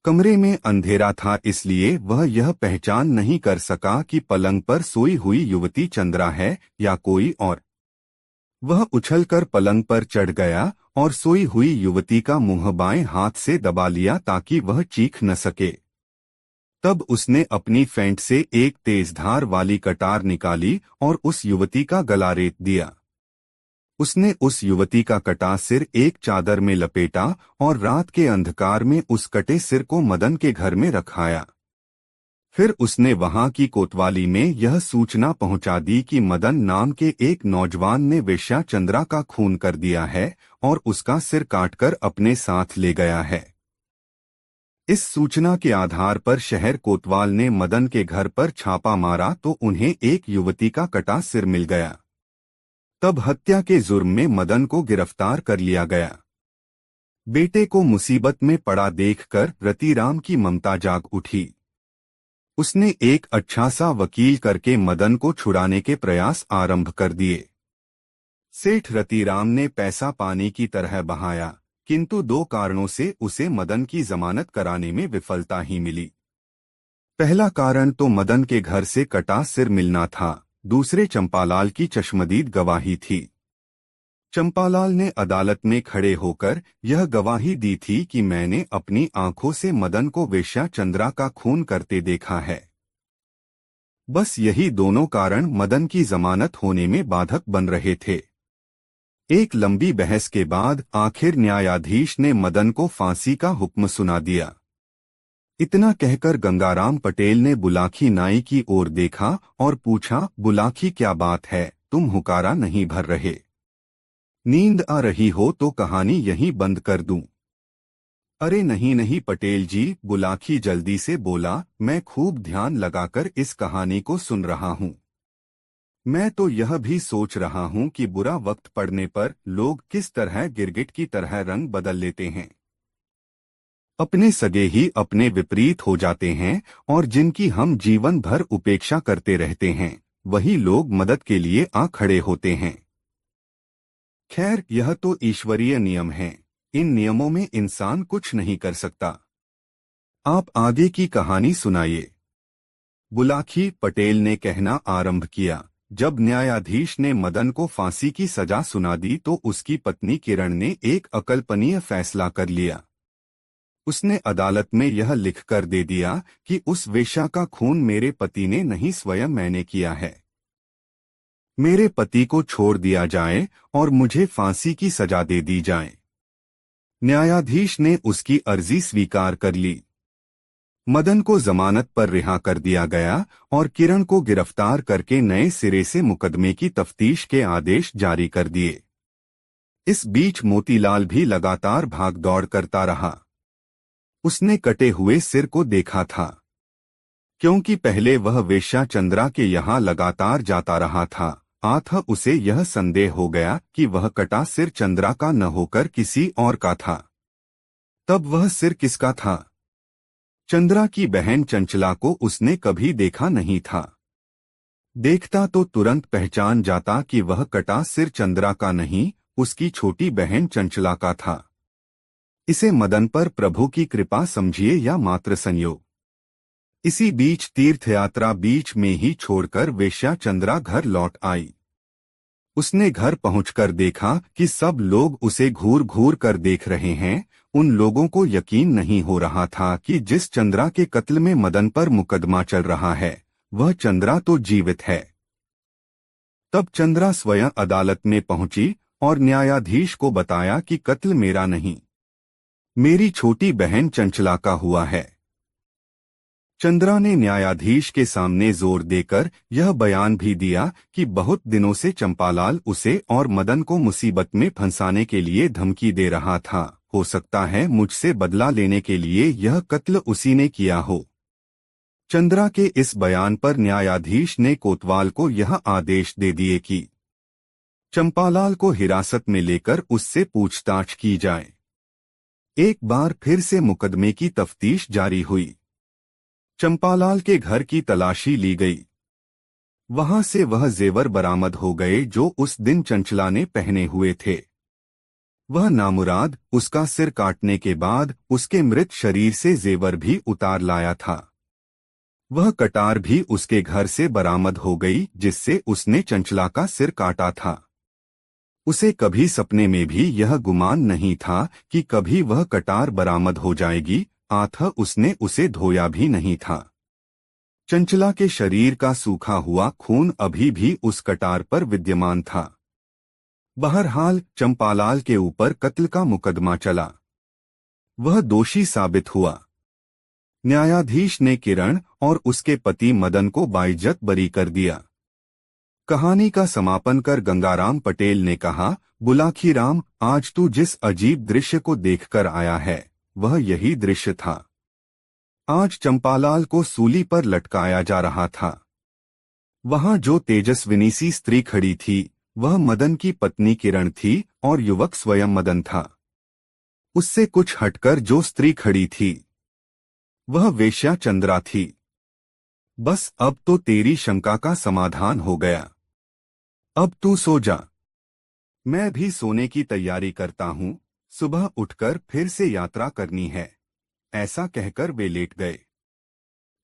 कमरे में अंधेरा था, इसलिए वह यह पहचान नहीं कर सका कि पलंग पर सोई हुई युवती चंद्रा है या कोई और। वह उछलकर पलंग पर चढ़ गया और सोई हुई युवती का मुंह बाएं हाथ से दबा लिया ताकि वह चीख न सके। तब उसने अपनी फेंट से एक तेजधार वाली कटार निकाली और उस युवती का गला रेत दिया। उसने उस युवती का कटा सिर एक चादर में लपेटा और रात के अंधकार में उस कटे सिर को मदन के घर में रखाया। फिर उसने वहां की कोतवाली में यह सूचना पहुंचा दी कि मदन नाम के एक नौजवान ने वेश्या चंद्रा का खून कर दिया है और उसका सिर काटकर अपने साथ ले गया है। इस सूचना के आधार पर शहर कोतवाल ने मदन के घर पर छापा मारा तो उन्हें एक युवती का कटा सिर मिल गया। तब हत्या के जुर्म में मदन को गिरफ्तार कर लिया गया। बेटे को मुसीबत में पड़ा देखकर रतिराम की ममता जाग उठी। उसने एक अच्छा सा वकील करके मदन को छुड़ाने के प्रयास आरंभ कर दिए। सेठ रतिराम ने पैसा पानी की तरह बहाया, किंतु दो कारणों से उसे मदन की जमानत कराने में विफलता ही मिली। पहला कारण तो मदन के घर से कटा सिर मिलना था, दूसरे चंपालाल की चश्मदीद गवाही थी। चंपालाल ने अदालत में खड़े होकर यह गवाही दी थी कि मैंने अपनी आंखों से मदन को वेश्या चंद्रा का खून करते देखा है। बस यही दोनों कारण मदन की जमानत होने में बाधक बन रहे थे। एक लंबी बहस के बाद आखिर न्यायाधीश ने मदन को फांसी का हुक्म सुना दिया। इतना कहकर गंगाराम पटेल ने बुलाखी नाई की ओर देखा और पूछा, बुलाखी क्या बात है, तुम हुकारा नहीं भर रहे? नींद आ रही हो तो कहानी यहीं बंद कर दूं? अरे नहीं नहीं पटेल जी, बुलाखी जल्दी से बोला, मैं खूब ध्यान लगाकर इस कहानी को सुन रहा हूं। मैं तो यह भी सोच रहा हूं कि बुरा वक्त पड़ने पर लोग किस तरह गिरगिट की तरह रंग बदल लेते हैं। अपने सगे ही अपने विपरीत हो जाते हैं और जिनकी हम जीवन भर उपेक्षा करते रहते हैं, वही लोग मदद के लिए आ खड़े होते हैं। खैर, यह तो ईश्वरीय नियम है, इन नियमों में इंसान कुछ नहीं कर सकता। आप आगे की कहानी सुनाइए। बुलाखी पटेल ने कहना आरंभ किया। जब न्यायाधीश ने मदन को फांसी की सजा सुना दी तो उसकी पत्नी किरण ने एक अकल्पनीय फैसला कर लिया। उसने अदालत में यह लिखकर दे दिया कि उस वेश्या का खून मेरे पति ने नहीं, स्वयं मैंने किया है। मेरे पति को छोड़ दिया जाए और मुझे फांसी की सजा दे दी जाए। न्यायाधीश ने उसकी अर्जी स्वीकार कर ली। मदन को जमानत पर रिहा कर दिया गया और किरण को गिरफ्तार करके नए सिरे से मुकदमे की तफ्तीश के आदेश जारी कर दिए। इस बीच मोतीलाल भी लगातार भागदौड़ करता रहा। उसने कटे हुए सिर को देखा था, क्योंकि पहले वह वेश्या चंद्रा के यहाँ लगातार जाता रहा था। अतः उसे यह संदेह हो गया कि वह कटा सिर चंद्रा का न होकर किसी और का था। तब वह सिर किसका था? चंद्रा की बहन चंचला को उसने कभी देखा नहीं था। देखता तो तुरंत पहचान जाता कि वह कटा सिर चंद्रा का नहीं, उसकी छोटी बहन चंचला का था। इसे मदन पर प्रभु की कृपा समझिए या मात्र संयोग। इसी बीच तीर्थयात्रा बीच में ही छोड़कर वेश्या चंद्रा घर लौट आई। उसने घर पहुंचकर देखा कि सब लोग उसे घूर घूर कर देख रहे हैं। उन लोगों को यकीन नहीं हो रहा था कि जिस चंद्रा के कत्ल में मदन पर मुकदमा चल रहा है, वह चंद्रा तो जीवित है। तब चंद्रा स्वयं अदालत में पहुंची और न्यायाधीश को बताया कि कत्ल मेरा नहीं, मेरी छोटी बहन चंचला का हुआ है। चंद्रा ने न्यायाधीश के सामने जोर देकर यह बयान भी दिया कि बहुत दिनों से चंपालाल उसे और मदन को मुसीबत में फंसाने के लिए धमकी दे रहा था। हो सकता है मुझसे बदला लेने के लिए यह कत्ल उसी ने किया हो। चंद्रा के इस बयान पर न्यायाधीश ने कोतवाल को यह आदेश दे दिए कि चंपालाल को हिरासत में लेकर उससे पूछताछ की जाए। एक बार फिर से मुकदमे की तफ्तीश जारी हुई। चंपालाल के घर की तलाशी ली गई। वहां से वह जेवर बरामद हो गए जो उस दिन चंचला ने पहने हुए थे। वह नामुराद उसका सिर काटने के बाद उसके मृत शरीर से जेवर भी उतार लाया था। वह कटार भी उसके घर से बरामद हो गई जिससे उसने चंचला का सिर काटा था। उसे कभी सपने में भी यह गुमान नहीं था कि कभी वह कटार बरामद हो जाएगी। अतः उसने उसे धोया भी नहीं था। चंचला के शरीर का सूखा हुआ खून अभी भी उस कटार पर विद्यमान था। बहरहाल चंपालाल के ऊपर कत्ल का मुकदमा चला। वह दोषी साबित हुआ। न्यायाधीश ने किरण और उसके पति मदन को बाइज्जत बरी कर दिया। कहानी का समापन कर गंगाराम पटेल ने कहा, बुलाखीराम, आज तू जिस अजीब दृश्य को देखकर आया है, वह यही दृश्य था। आज चंपालाल को सूली पर लटकाया जा रहा था। वहां जो तेजस्विनी सी स्त्री खड़ी थी, वह मदन की पत्नी किरण थी और युवक स्वयं मदन था। उससे कुछ हटकर जो स्त्री खड़ी थी वह वेश्या चंद्रा थी। बस अब तो तेरी शंका का समाधान हो गया। अब तू सो जा। मैं भी सोने की तैयारी करता हूँ, सुबह उठकर फिर से यात्रा करनी है। ऐसा कहकर वे लेट गए।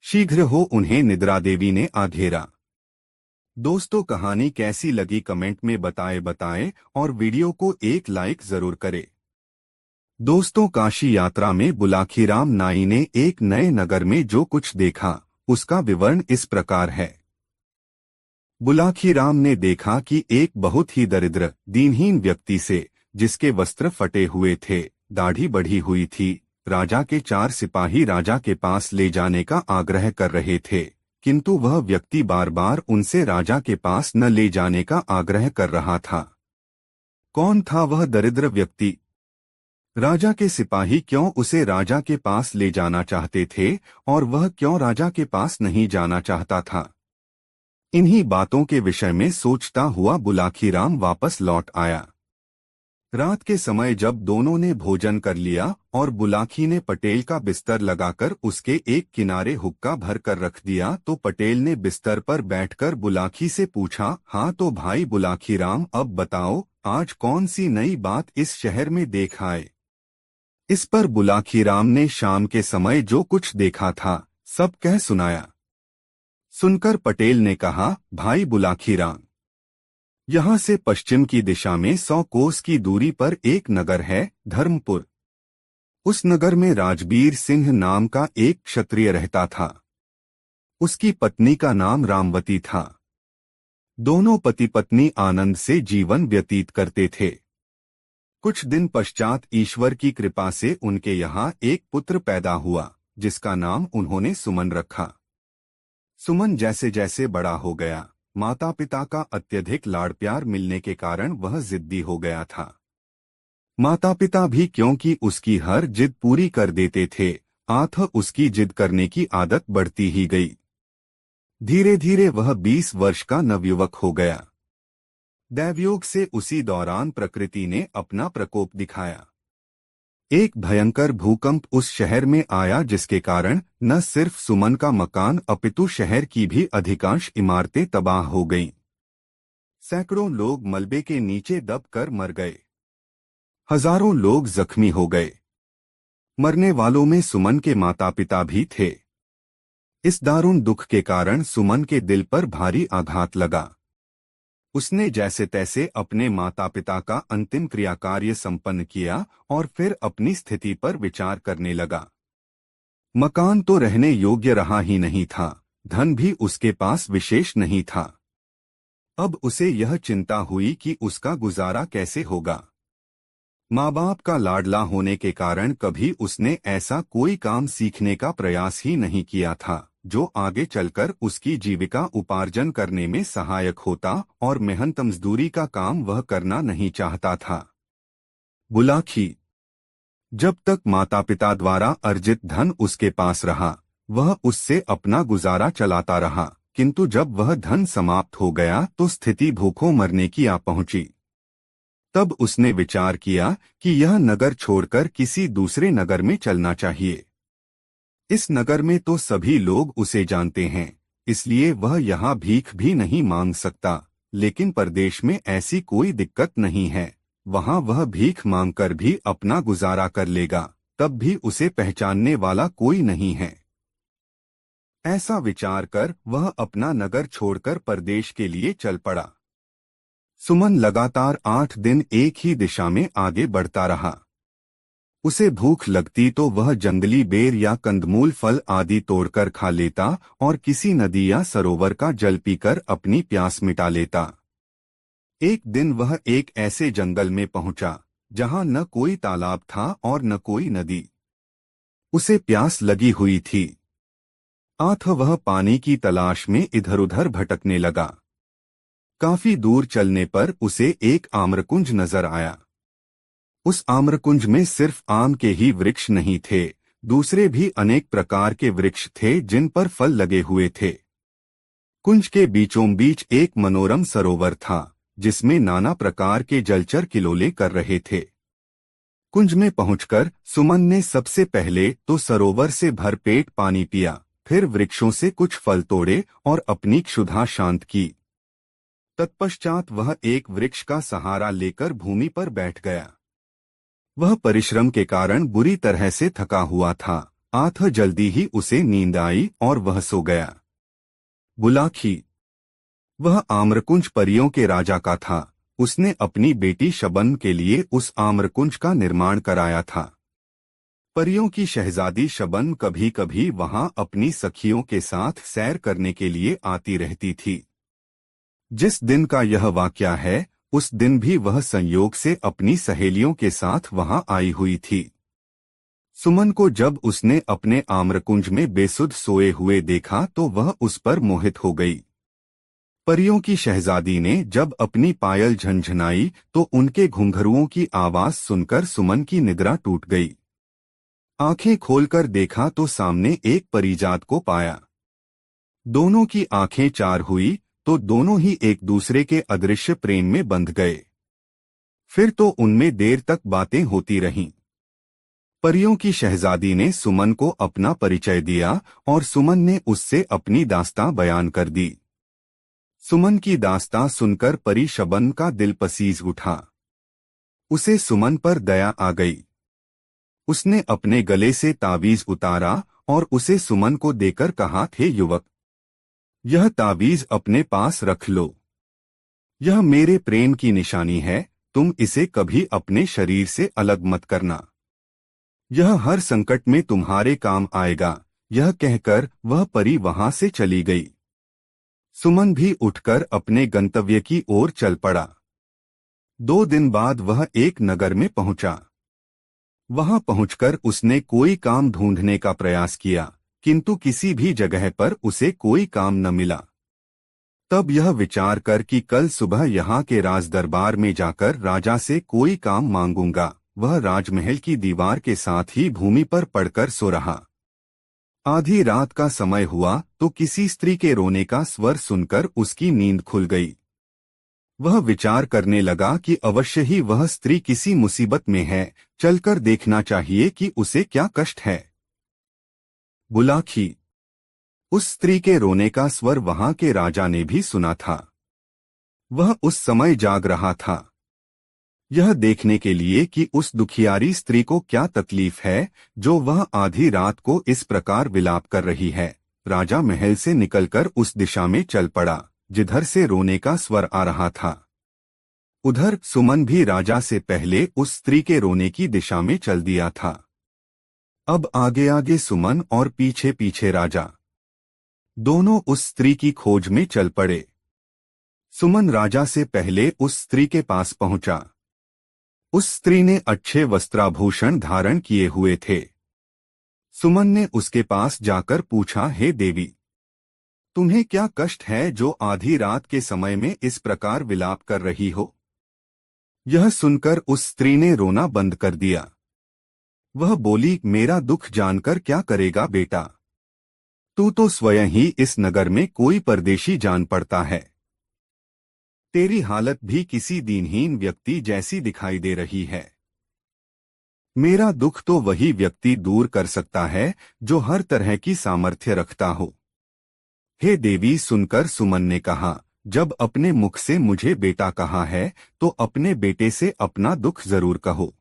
शीघ्र हो उन्हें निद्रा देवी ने आघेरा। दोस्तों, कहानी कैसी लगी कमेंट में बताएं और वीडियो को एक लाइक जरूर करें। दोस्तों, काशी यात्रा में बुलाखीराम नाई ने एक नए नगर में जो कुछ देखा उसका विवरण इस प्रकार है। बुलाखीराम ने देखा कि एक बहुत ही दरिद्र दीनहीन व्यक्ति से, जिसके वस्त्र फटे हुए थे, दाढ़ी बढ़ी हुई थी, राजा के 4 सिपाही राजा के पास ले जाने का आग्रह कर रहे थे, किंतु वह व्यक्ति बार बार उनसे राजा के पास न ले जाने का आग्रह कर रहा था। कौन था वह दरिद्र व्यक्ति? राजा के सिपाही क्यों उसे राजा के पास ले जाना चाहते थे और वह क्यों राजा के पास नहीं जाना चाहता था? इन्हीं बातों के विषय में सोचता हुआ बुलाखीराम वापस लौट आया। रात के समय जब दोनों ने भोजन कर लिया और बुलाखी ने पटेल का बिस्तर लगाकर उसके एक किनारे हुक्का भर कर रख दिया, तो पटेल ने बिस्तर पर बैठकर बुलाखी से पूछा, हाँ तो भाई बुलाखीराम, अब बताओ आज कौन सी नई बात इस शहर में देख आए? इस पर बुलाखीराम ने शाम के समय जो कुछ देखा था सब कह सुनाया। सुनकर पटेल ने कहा, भाई बुलाखीराम, यहाँ से पश्चिम की दिशा में 100 कोस की दूरी पर एक नगर है, धर्मपुर। उस नगर में राजबीर सिंह नाम का एक क्षत्रिय रहता था। उसकी पत्नी का नाम रामवती था। दोनों पति पत्नी आनंद से जीवन व्यतीत करते थे। कुछ दिन पश्चात ईश्वर की कृपा से उनके यहाँ एक पुत्र पैदा हुआ, जिसका नाम उन्होंने सुमन रखा। सुमन जैसे जैसे बड़ा हो गया, माता पिता का अत्यधिक लाड़ प्यार मिलने के कारण वह जिद्दी हो गया था। माता पिता भी क्योंकि उसकी हर जिद पूरी कर देते थे, आथ उसकी जिद करने की आदत बढ़ती ही गई। धीरे धीरे वह 20 वर्ष का नवयुवक हो गया। दैवयोग से उसी दौरान प्रकृति ने अपना प्रकोप दिखाया। एक भयंकर भूकंप उस शहर में आया, जिसके कारण न सिर्फ सुमन का मकान अपितु शहर की भी अधिकांश इमारतें तबाह हो गईं। सैकड़ों लोग मलबे के नीचे दबकर मर गए। हजारों लोग जख्मी हो गए। मरने वालों में सुमन के माता पिता भी थे। इस दारुण दुख के कारण सुमन के दिल पर भारी आघात लगा। उसने जैसे तैसे अपने माता पिता का अंतिम क्रियाकार्य संपन्न किया और फिर अपनी स्थिति पर विचार करने लगा। मकान तो रहने योग्य रहा ही नहीं था, धन भी उसके पास विशेष नहीं था। अब उसे यह चिंता हुई कि उसका गुजारा कैसे होगा। माँ बाप का लाडला होने के कारण कभी उसने ऐसा कोई काम सीखने का प्रयास ही नहीं किया था जो आगे चलकर उसकी जीविका उपार्जन करने में सहायक होता, और मेहनत मजदूरी का काम वह करना नहीं चाहता था। बुलाखी जब तक माता पिता द्वारा अर्जित धन उसके पास रहा, वह उससे अपना गुजारा चलाता रहा, किंतु जब वह धन समाप्त हो गया तो स्थिति भूखों मरने की आ पहुंची। तब उसने विचार किया कि यह नगर छोड़कर किसी दूसरे नगर में चलना चाहिए। इस नगर में तो सभी लोग उसे जानते हैं, इसलिए वह यहाँ भीख भी नहीं मांग सकता, लेकिन परदेश में ऐसी कोई दिक्कत नहीं है, वहाँ वह भीख मांगकर भी अपना गुजारा कर लेगा, तब भी उसे पहचानने वाला कोई नहीं है। ऐसा विचार कर वह अपना नगर छोड़कर परदेश के लिए चल पड़ा। सुमन लगातार 8 दिन एक ही दिशा में आगे बढ़ता रहा। उसे भूख लगती तो वह जंगली बेर या कंदमूल फल आदि तोड़कर खा लेता और किसी नदी या सरोवर का जल पीकर अपनी प्यास मिटा लेता। एक दिन वह एक ऐसे जंगल में पहुंचा जहां न कोई तालाब था और न कोई नदी। उसे प्यास लगी हुई थी। आथ वह पानी की तलाश में इधर-उधर भटकने लगा। काफी दूर चलने पर उसे एक आम्रकुंज नजर आया। उस आम्रकुंज में सिर्फ आम के ही वृक्ष नहीं थे, दूसरे भी अनेक प्रकार के वृक्ष थे जिन पर फल लगे हुए थे। कुंज के बीचों बीच एक मनोरम सरोवर था, जिसमें नाना प्रकार के जलचर किलोले कर रहे थे। कुंज में पहुंचकर सुमन ने सबसे पहले तो सरोवर से भरपेट पानी पिया, फिर वृक्षों से कुछ फल तोड़े और अपनी क्षुधा शांत की। तत्पश्चात वह एक वृक्ष का सहारा लेकर भूमि पर बैठ गया। वह परिश्रम के कारण बुरी तरह से थका हुआ था। अतः जल्दी ही उसे नींद आई और वह सो गया। बुलाखी, वह आम्रकुंज परियों के राजा का था। उसने अपनी बेटी शबन के लिए उस आम्रकुंज का निर्माण कराया था। परियों की शहजादी शबन कभी कभी वहां अपनी सखियों के साथ सैर करने के लिए आती रहती थी। जिस दिन का यह वाकया है, उस दिन भी वह संयोग से अपनी सहेलियों के साथ वहां आई हुई थी। सुमन को जब उसने अपने आम्रकुंज में बेसुध सोए हुए देखा तो वह उस पर मोहित हो गई। परियों की शहजादी ने जब अपनी पायल झनझनाई तो उनके घुंघरुओं की आवाज सुनकर सुमन की निद्रा टूट गई। आंखें खोलकर देखा तो सामने एक परिजात को पाया। दोनों की आंखें चार हुई तो दोनों ही एक दूसरे के अदृश्य प्रेम में बंध गए। फिर तो उनमें देर तक बातें होती रहीं। परियों की शहजादी ने सुमन को अपना परिचय दिया और सुमन ने उससे अपनी दास्तां बयान कर दी। सुमन की दास्तां सुनकर परी शबन का दिल पसीज उठा। उसे सुमन पर दया आ गई। उसने अपने गले से तावीज उतारा और उसे सुमन को देकर कहा, हे युवक, यह तावीज अपने पास रख लो। यह मेरे प्रेम की निशानी है, तुम इसे कभी अपने शरीर से अलग मत करना। यह हर संकट में तुम्हारे काम आएगा। यह कहकर वह परी वहां से चली गई। सुमन भी उठकर अपने गंतव्य की ओर चल पड़ा। 2 दिन बाद वह एक नगर में पहुंचा। वहां पहुंचकर उसने कोई काम ढूंढने का प्रयास किया, किंतु किसी भी जगह पर उसे कोई काम न मिला। तब यह विचार कर कि कल सुबह यहाँ के राज दरबार में जाकर राजा से कोई काम मांगूंगा, वह राजमहल की दीवार के साथ ही भूमि पर पड़कर सो रहा। आधी रात का समय हुआ तो किसी स्त्री के रोने का स्वर सुनकर उसकी नींद खुल गई। वह विचार करने लगा कि अवश्य ही वह स्त्री किसी मुसीबत में है, चलकर देखना चाहिए कि उसे क्या कष्ट है। बुलाखी, उस स्त्री के रोने का स्वर वहां के राजा ने भी सुना था। वह उस समय जाग रहा था, यह देखने के लिए कि उस दुखियारी स्त्री को क्या तकलीफ है जो वह आधी रात को इस प्रकार विलाप कर रही है। राजा महल से निकलकर उस दिशा में चल पड़ा जिधर से रोने का स्वर आ रहा था। उधर सुमन भी राजा से पहले उस स्त्री के रोने की दिशा में चल दिया था। अब आगे आगे सुमन और पीछे पीछे राजा, दोनों उस स्त्री की खोज में चल पड़े। सुमन राजा से पहले उस स्त्री के पास पहुंचा। उस स्त्री ने अच्छे वस्त्राभूषण धारण किए हुए थे। सुमन ने उसके पास जाकर पूछा, हे देवी, तुम्हें क्या कष्ट है जो आधी रात के समय में इस प्रकार विलाप कर रही हो? यह सुनकर उस स्त्री ने रोना बंद कर दिया। वह बोली, मेरा दुख जानकर क्या करेगा बेटा? तू तो स्वयं ही इस नगर में कोई परदेशी जान पड़ता है। तेरी हालत भी किसी दीनहीन व्यक्ति जैसी दिखाई दे रही है। मेरा दुख तो वही व्यक्ति दूर कर सकता है जो हर तरह की सामर्थ्य रखता हो। हे देवी, सुनकर सुमन ने कहा, जब अपने मुख से मुझे बेटा कहा है तो अपने बेटे से अपना दुख जरूर कहो।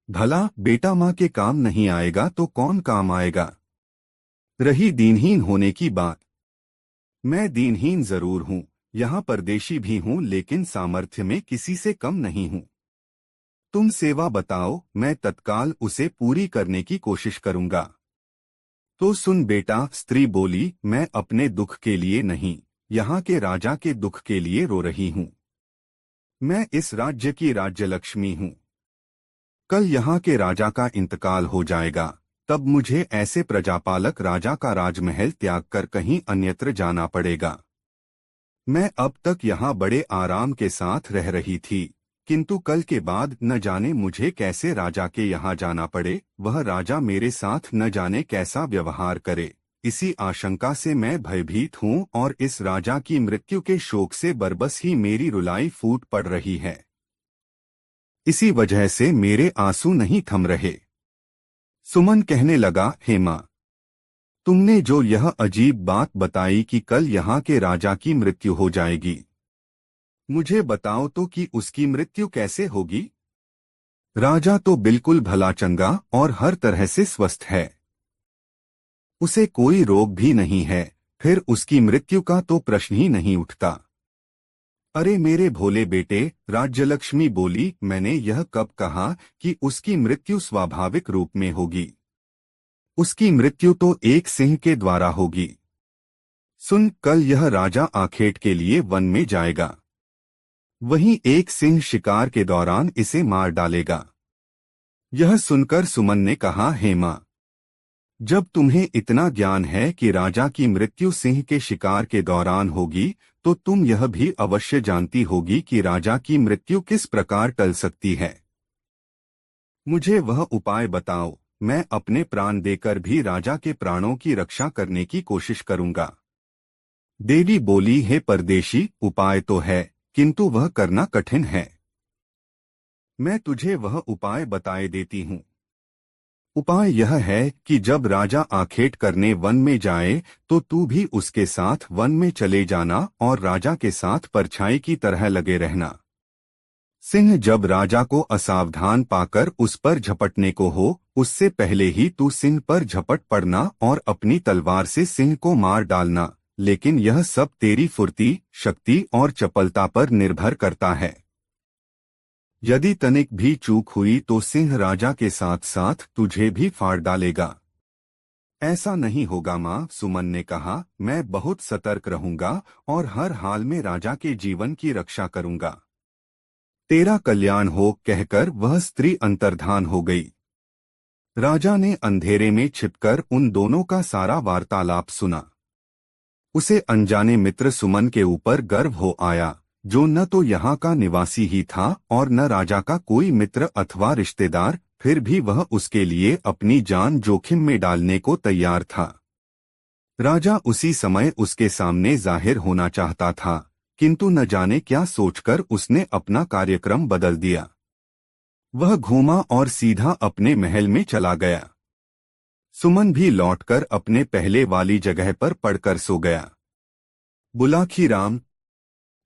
भला बेटा माँ के काम नहीं आएगा तो कौन काम आएगा? रही दीनहीन होने की बात, मैं दीनहीन जरूर हूँ, यहाँ परदेशी भी हूँ, लेकिन सामर्थ्य में किसी से कम नहीं हूँ। तुम सेवा बताओ, मैं तत्काल उसे पूरी करने की कोशिश करूँगा। तो सुन बेटा, स्त्री बोली, मैं अपने दुख के लिए नहीं, यहाँ के राजा के दुख के लिए रो रही हूँ। मैं इस राज्य की राज्यलक्ष्मी हूँ। कल यहाँ के राजा का इंतकाल हो जाएगा, तब मुझे ऐसे प्रजापालक राजा का राजमहल त्याग कर कहीं अन्यत्र जाना पड़ेगा। मैं अब तक यहाँ बड़े आराम के साथ रह रही थी, किंतु कल के बाद न जाने मुझे कैसे राजा के यहाँ जाना पड़े। वह राजा मेरे साथ न जाने कैसा व्यवहार करे, इसी आशंका से मैं भयभीत हूँ और इस राजा की मृत्यु के शोक से बरबस ही मेरी रुलाई फूट पड़ रही है। इसी वजह से मेरे आंसू नहीं थम रहे। सुमन कहने लगा, हेमा, तुमने जो यह अजीब बात बताई कि कल यहाँ के राजा की मृत्यु हो जाएगी, मुझे बताओ तो कि उसकी मृत्यु कैसे होगी? राजा तो बिल्कुल भला चंगा और हर तरह से स्वस्थ है। उसे कोई रोग भी नहीं है, फिर उसकी मृत्यु का तो प्रश्न ही नहीं उठता। अरे मेरे भोले बेटे, राज्यलक्ष्मी बोली, मैंने यह कब कहा कि उसकी मृत्यु स्वाभाविक रूप में होगी? उसकी मृत्यु तो एक सिंह के द्वारा होगी। सुन, कल यह राजा आखेट के लिए वन में जाएगा। वहीं एक सिंह शिकार के दौरान इसे मार डालेगा। यह सुनकर सुमन ने कहा, हेमा, जब तुम्हें इतना ज्ञान है कि राजा की मृत्यु सिंह के शिकार के दौरान होगी, तो तुम यह भी अवश्य जानती होगी कि राजा की मृत्यु किस प्रकार टल सकती है। मुझे वह उपाय बताओ, मैं अपने प्राण देकर भी राजा के प्राणों की रक्षा करने की कोशिश करूंगा। देवी बोली, हे परदेशी, उपाय तो है, किंतु वह करना कठिन है। मैं तुझे वह उपाय बताए देती हूँ। उपाय यह है कि जब राजा आखेट करने वन में जाए तो तू भी उसके साथ वन में चले जाना और राजा के साथ परछाई की तरह लगे रहना। सिंह जब राजा को असावधान पाकर उस पर झपटने को हो, उससे पहले ही तू सिंह पर झपट पड़ना और अपनी तलवार से सिंह को मार डालना, लेकिन यह सब तेरी फुर्ती, शक्ति और चपलता पर निर्भर करता है। यदि तनिक भी चूक हुई तो सिंह राजा के साथ साथ तुझे भी फाड़ डालेगा। ऐसा नहीं होगा माँ, सुमन ने कहा, मैं बहुत सतर्क रहूंगा और हर हाल में राजा के जीवन की रक्षा करूंगा। तेरा कल्याण हो, कहकर वह स्त्री अंतर्धान हो गई। राजा ने अंधेरे में छिपकर उन दोनों का सारा वार्तालाप सुना। उसे अनजाने मित्र सुमन के ऊपर गर्व हो आया, जो न तो यहाँ का निवासी ही था और न राजा का कोई मित्र अथवा रिश्तेदार, फिर भी वह उसके लिए अपनी जान जोखिम में डालने को तैयार था। राजा उसी समय उसके सामने जाहिर होना चाहता था, किंतु न जाने क्या सोचकर उसने अपना कार्यक्रम बदल दिया। वह घूमा और सीधा अपने महल में चला गया। सुमन भी लौटकर अपने पहले वाली जगह पर पड़कर सो गया। बुलाखीराम।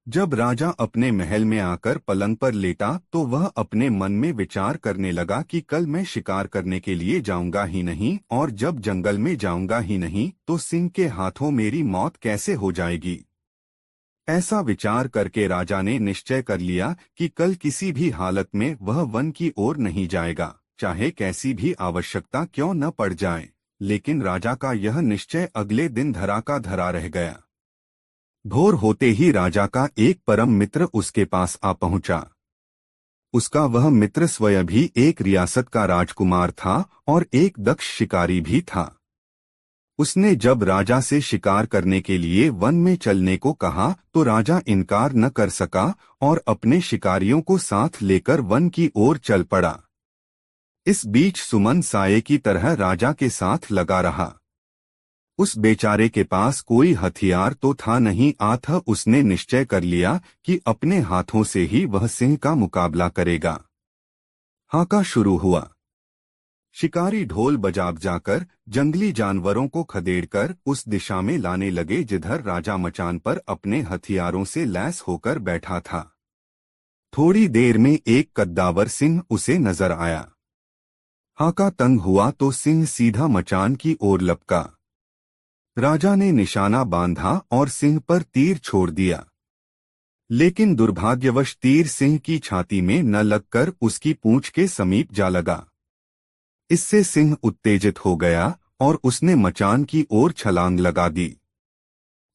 जब राजा अपने महल में आकर पलंग पर लेटा तो वह अपने मन में विचार करने लगा कि कल मैं शिकार करने के लिए जाऊंगा ही नहीं, और जब जंगल में जाऊंगा ही नहीं तो सिंह के हाथों मेरी मौत कैसे हो जाएगी। ऐसा विचार करके राजा ने निश्चय कर लिया कि कल किसी भी हालत में वह वन की ओर नहीं जाएगा, चाहे कैसी भी आवश्यकता क्यों न पड़ जाए। लेकिन राजा का यह निश्चय अगले दिन धरा का धरा रह गया। भोर होते ही राजा का एक परम मित्र उसके पास आ पहुंचा। उसका वह मित्र स्वयं भी एक रियासत का राजकुमार था और एक दक्ष शिकारी भी था। उसने जब राजा से शिकार करने के लिए वन में चलने को कहा तो राजा इनकार न कर सका और अपने शिकारियों को साथ लेकर वन की ओर चल पड़ा। इस बीच सुमन साये की तरह राजा के साथ लगा रहा। उस बेचारे के पास कोई हथियार तो था नहीं, अतः उसने निश्चय कर लिया कि अपने हाथों से ही वह सिंह का मुकाबला करेगा। हाका शुरू हुआ। शिकारी ढोल बजा जाकर जंगली जानवरों को खदेड़कर उस दिशा में लाने लगे जिधर राजा मचान पर अपने हथियारों से लैस होकर बैठा था। थोड़ी देर में एक कद्दावर सिंह उसे नजर आया। हाका तंग हुआ तो सिंह सीधा मचान की ओर लपका। राजा ने निशाना बांधा और सिंह पर तीर छोड़ दिया, लेकिन दुर्भाग्यवश तीर सिंह की छाती में न लगकर उसकी पूंछ के समीप जा लगा। इससे सिंह उत्तेजित हो गया और उसने मचान की ओर छलांग लगा दी।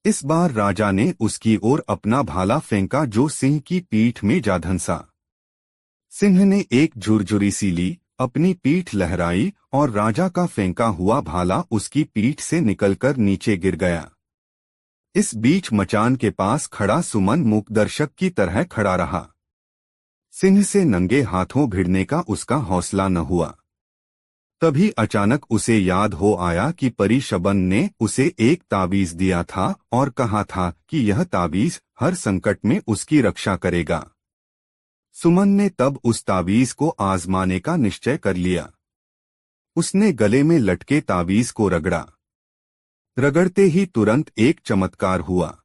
इस बार राजा ने उसकी ओर अपना भाला फेंका जो सिंह की पीठ में जा धंसा। सिंह ने एक झुरझुरी सी ली, अपनी पीठ लहराई और राजा का फेंका हुआ भाला उसकी पीठ से निकलकर नीचे गिर गया। इस बीच मचान के पास खड़ा सुमन मूकदर्शक की तरह खड़ा रहा। सिंह से नंगे हाथों भिड़ने का उसका हौसला न हुआ। तभी अचानक उसे याद हो आया कि परी शबन ने उसे एक ताबीज दिया था और कहा था कि यह ताबीज हर संकट में उसकी रक्षा करेगा। सुमन ने तब उस तावीज को आजमाने का निश्चय कर लिया। उसने गले में लटके तावीज को रगड़ा। रगड़ते ही तुरंत एक चमत्कार हुआ।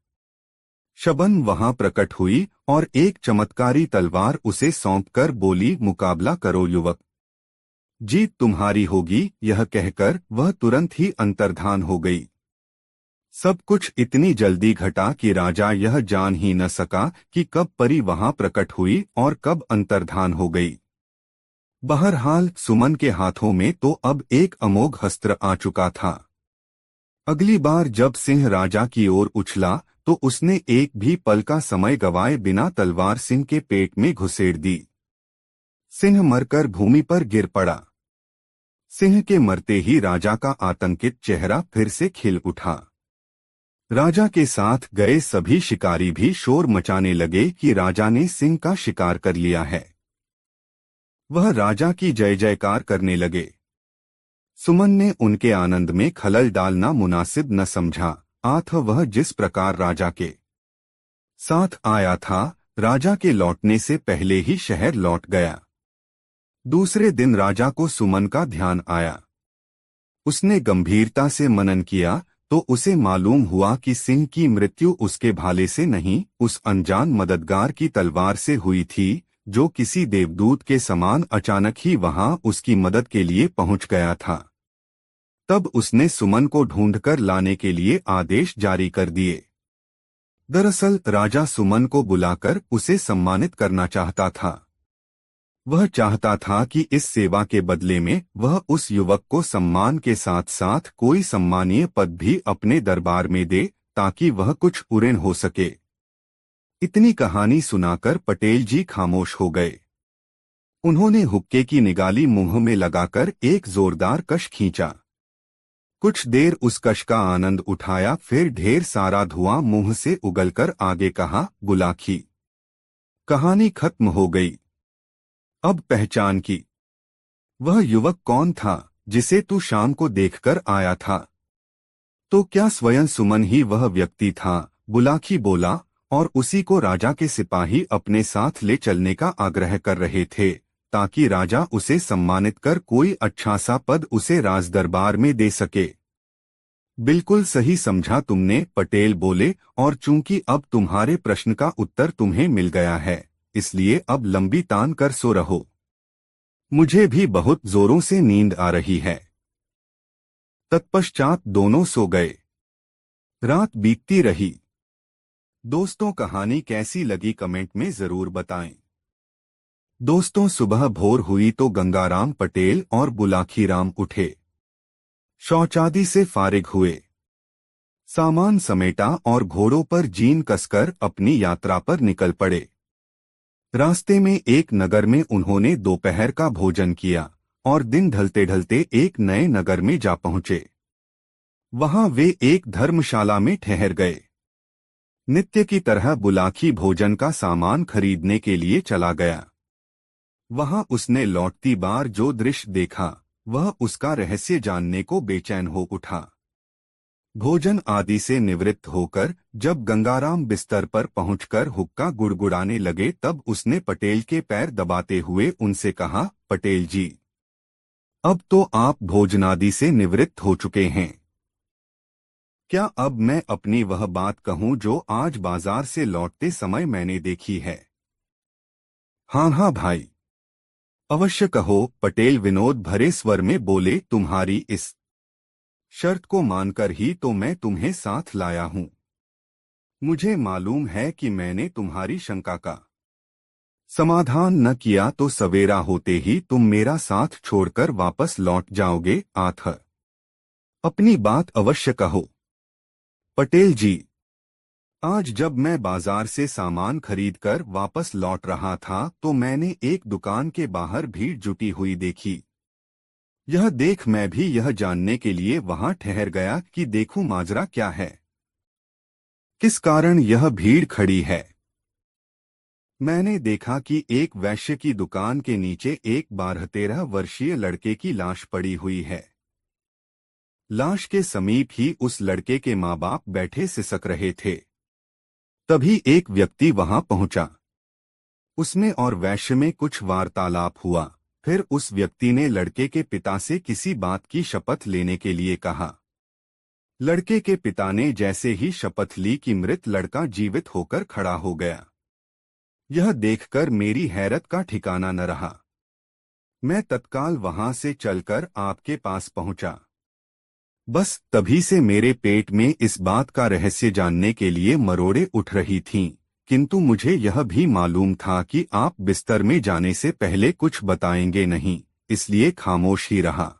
शबन वहां प्रकट हुई और एक चमत्कारी तलवार उसे सौंपकर बोली, मुकाबला करो युवक, जीत तुम्हारी होगी। यह कहकर वह तुरंत ही अंतर्धान हो गई। सब कुछ इतनी जल्दी घटा कि राजा यह जान ही न सका कि कब परी वहां प्रकट हुई और कब अंतर्धान हो गई। बहरहाल सुमन के हाथों में तो अब एक अमोघ अस्त्र आ चुका था। अगली बार जब सिंह राजा की ओर उछला तो उसने एक भी पल का समय गवाए बिना तलवार सिंह के पेट में घुसेड़ दी। सिंह मरकर भूमि पर गिर पड़ा। सिंह के मरते ही राजा का आतंकित चेहरा फिर से खिल उठा। राजा के साथ गए सभी शिकारी भी शोर मचाने लगे कि राजा ने सिंह का शिकार कर लिया है। वह राजा की जय जयकार करने लगे। सुमन ने उनके आनंद में खलल डालना मुनासिब न समझा। वह जिस प्रकार राजा के साथ आया था, राजा के लौटने से पहले ही शहर लौट गया। दूसरे दिन राजा को सुमन का ध्यान आया। उसने गंभीरता से मनन किया तो उसे मालूम हुआ कि सिंह की मृत्यु उसके भाले से नहीं, उस अनजान मददगार की तलवार से हुई थी, जो किसी देवदूत के समान अचानक ही वहां उसकी मदद के लिए पहुंच गया था। तब उसने सुमन को ढूंढकर लाने के लिए आदेश जारी कर दिए। दरअसल राजा सुमन को बुलाकर उसे सम्मानित करना चाहता था। वह चाहता था कि इस सेवा के बदले में वह उस युवक को सम्मान के साथ साथ कोई सम्मानीय पद भी अपने दरबार में दे, ताकि वह कुछ उड़ेन हो सके। इतनी कहानी सुनाकर पटेल जी खामोश हो गए। उन्होंने हुक्के की निगाली मुंह में लगाकर एक जोरदार कश खींचा। कुछ देर उस कश का आनंद उठाया, फिर ढेर सारा धुआं मुंह से उगलकर आगे कहा, बुलाखी, कहानी खत्म हो गई। अब पहचान की। वह युवक कौन था जिसे तू शाम को देखकर आया था? तो क्या स्वयं सुमन ही वह व्यक्ति था? बुलाखी बोला, और उसी को राजा के सिपाही अपने साथ ले चलने का आग्रह कर रहे थे, ताकि राजा उसे सम्मानित कर कोई अच्छा सा पद उसे राजदरबार में दे सके। बिल्कुल सही समझा तुमने, पटेल बोले, और चूंकि अब तुम्हारे प्रश्न का उत्तर तुम्हें मिल गया है, इसलिए अब लंबी तान कर सो रहो। मुझे भी बहुत जोरों से नींद आ रही है। तत्पश्चात दोनों सो गए। रात बीतती रही। दोस्तों, कहानी कैसी लगी कमेंट में जरूर बताएं। दोस्तों, सुबह भोर हुई तो गंगाराम पटेल और बुलाखीराम उठे, शौचादि से फारिग हुए, सामान समेटा और घोड़ों पर जीन कसकर अपनी यात्रा पर निकल पड़े। रास्ते में एक नगर में उन्होंने दोपहर का भोजन किया और दिन ढलते ढलते एक नए नगर में जा पहुंचे। वहां वे एक धर्मशाला में ठहर गए। नित्य की तरह बुलाखी भोजन का सामान खरीदने के लिए चला गया। वहां उसने लौटती बार जो दृश्य देखा, वह उसका रहस्य जानने को बेचैन हो उठा। भोजन आदि से निवृत्त होकर जब गंगाराम बिस्तर पर पहुंचकर हुक्का गुड़गुड़ाने लगे, तब उसने पटेल के पैर दबाते हुए उनसे कहा, पटेल जी, अब तो आप भोजनादि से निवृत्त हो चुके हैं। क्या अब मैं अपनी वह बात कहूं जो आज बाजार से लौटते समय मैंने देखी है? हाँ हाँ भाई, अवश्य कहो, पटेल विनोद भरे स्वर में बोले। तुम्हारी इस शर्त को मानकर ही तो मैं तुम्हें साथ लाया हूं। मुझे मालूम है कि मैंने तुम्हारी शंका का समाधान न किया तो सवेरा होते ही तुम मेरा साथ छोड़कर वापस लौट जाओगे। अपनी बात अवश्य कहो। पटेल जी, आज जब मैं बाजार से सामान खरीदकर वापस लौट रहा था तो मैंने एक दुकान के बाहर भीड़ जुटी हुई देखी। यह देख मैं भी यह जानने के लिए वहां ठहर गया कि देखूं माजरा क्या है, किस कारण यह भीड़ खड़ी है। मैंने देखा कि एक वैश्य की दुकान के नीचे एक 12-13 वर्षीय लड़के की लाश पड़ी हुई है। लाश के समीप ही उस लड़के के माँ बाप बैठे सिसक रहे थे। तभी एक व्यक्ति वहां पहुंचा। उसमें और वैश्य में कुछ वार्तालाप हुआ। फिर उस व्यक्ति ने लड़के के पिता से किसी बात की शपथ लेने के लिए कहा। लड़के के पिता ने जैसे ही शपथ ली कि मृत लड़का जीवित होकर खड़ा हो गया। यह देखकर मेरी हैरत का ठिकाना न रहा। मैं तत्काल वहां से चलकर आपके पास पहुंचा। बस तभी से मेरे पेट में इस बात का रहस्य जानने के लिए मरोड़े उठ रही थीं, किंतु मुझे यह भी मालूम था कि आप बिस्तर में जाने से पहले कुछ बताएंगे नहीं, इसलिए खामोश ही रहा।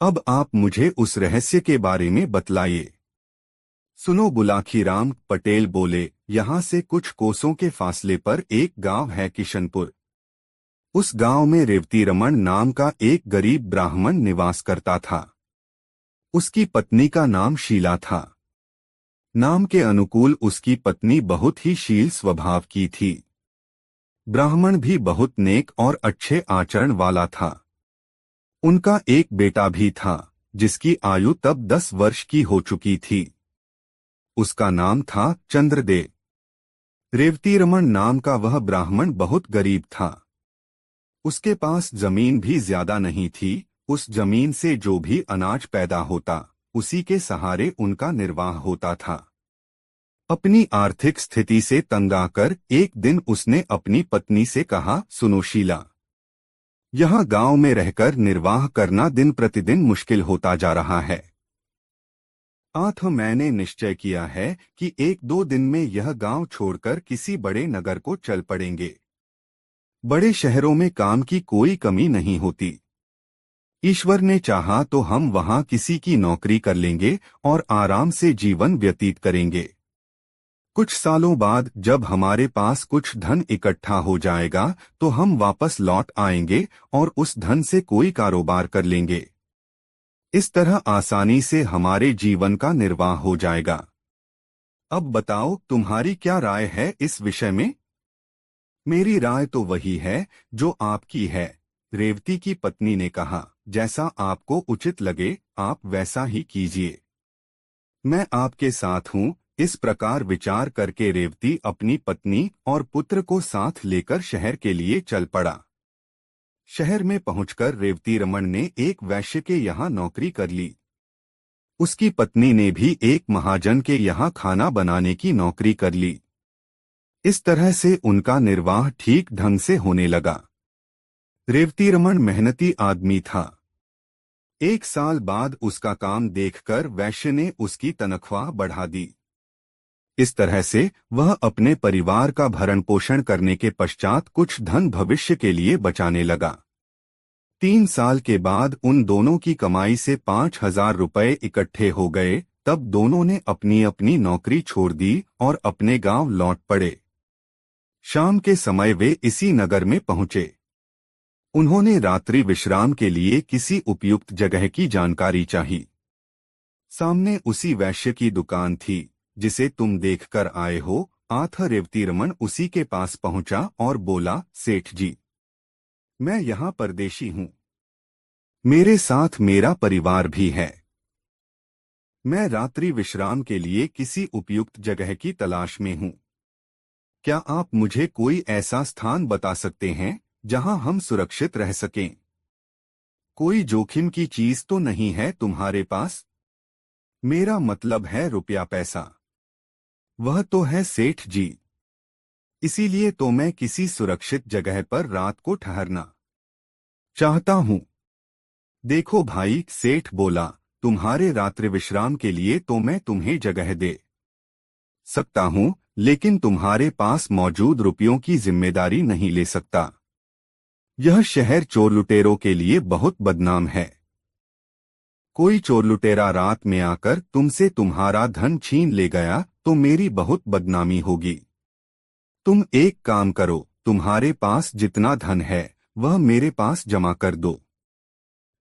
अब आप मुझे उस रहस्य के बारे में बतलाइए। सुनो, बुलाखीराम पटेल बोले, यहाँ से कुछ कोसों के फासले पर एक गांव है किशनपुर। उस गांव में रेवती रमन नाम का एक गरीब ब्राह्मण निवास करता था। उसकी पत्नी का नाम शीला था। नाम के अनुकूल उसकी पत्नी बहुत ही शील स्वभाव की थी। ब्राह्मण भी बहुत नेक और अच्छे आचरण वाला था। उनका एक बेटा भी था, जिसकी आयु तब 10 वर्ष की हो चुकी थी। उसका नाम था चंद्रदेव। रेवती रमन नाम का वह ब्राह्मण बहुत गरीब था। उसके पास जमीन भी ज्यादा नहीं थी। उस जमीन से जो भी अनाज पैदा होता, उसी के सहारे उनका निर्वाह होता था। अपनी आर्थिक स्थिति से तंग आकर एक दिन उसने अपनी पत्नी से कहा, सुनो शीला, यहाँ गांव में रहकर निर्वाह करना दिन प्रतिदिन मुश्किल होता जा रहा है। आठ मैंने निश्चय किया है कि 1-2 दिन में यह गांव छोड़कर किसी बड़े नगर को चल पड़ेंगे। बड़े शहरों में काम की कोई कमी नहीं होती। ईश्वर ने चाहा तो हम वहां किसी की नौकरी कर लेंगे और आराम से जीवन व्यतीत करेंगे। कुछ सालों बाद जब हमारे पास कुछ धन इकट्ठा हो जाएगा तो हम वापस लौट आएंगे और उस धन से कोई कारोबार कर लेंगे। इस तरह आसानी से हमारे जीवन का निर्वाह हो जाएगा। अब बताओ, तुम्हारी क्या राय है इस विषय में? मेरी राय तो वही है जो आपकी है, रेवती की पत्नी ने कहा। जैसा आपको उचित लगे आप वैसा ही कीजिए। मैं आपके साथ हूँ। इस प्रकार विचार करके रेवती अपनी पत्नी और पुत्र को साथ लेकर शहर के लिए चल पड़ा। शहर में पहुंचकर रेवती रमन ने एक वैश्य के यहाँ नौकरी कर ली। उसकी पत्नी ने भी एक महाजन के यहाँ खाना बनाने की नौकरी कर ली। इस तरह से उनका निर्वाह ठीक ढंग से होने लगा। रेवती रमन मेहनती आदमी था। 1 साल बाद उसका काम देखकर वैश्य ने उसकी तनख्वाह बढ़ा दी। इस तरह से वह अपने परिवार का भरण पोषण करने के पश्चात कुछ धन भविष्य के लिए बचाने लगा। 3 साल के बाद उन दोनों की कमाई से 5,000 रुपये इकट्ठे हो गए। तब दोनों ने अपनी अपनी नौकरी छोड़ दी और अपने गांव लौट पड़े। शाम के समय वे इसी नगर में पहुंचे। उन्होंने रात्रि विश्राम के लिए किसी उपयुक्त जगह की जानकारी चाही। सामने उसी वैश्य की दुकान थी जिसे तुम देखकर आए हो। रेवती रमन उसी के पास पहुंचा और बोला, सेठ जी, मैं यहाँ परदेशी हूँ। मेरे साथ मेरा परिवार भी है। मैं रात्रि विश्राम के लिए किसी उपयुक्त जगह की तलाश में हूँ। क्या आप मुझे कोई ऐसा स्थान बता सकते हैं जहां हम सुरक्षित रह सकें? कोई जोखिम की चीज तो नहीं है तुम्हारे पास? मेरा मतलब है रुपया पैसा। वह तो है सेठ जी। इसीलिए तो मैं किसी सुरक्षित जगह पर रात को ठहरना चाहता हूँ। देखो भाई, सेठ बोला, तुम्हारे रात्रि विश्राम के लिए तो मैं तुम्हें जगह दे सकता हूँ, लेकिन तुम्हारे पास मौजूद रुपयों की जिम्मेदारी नहीं ले सकता। यह शहर चोर लुटेरों के लिए बहुत बदनाम है। कोई चोर लुटेरा रात में आकर तुमसे तुम्हारा धन छीन ले गया तो मेरी बहुत बदनामी होगी। तुम एक काम करो, तुम्हारे पास जितना धन है वह मेरे पास जमा कर दो।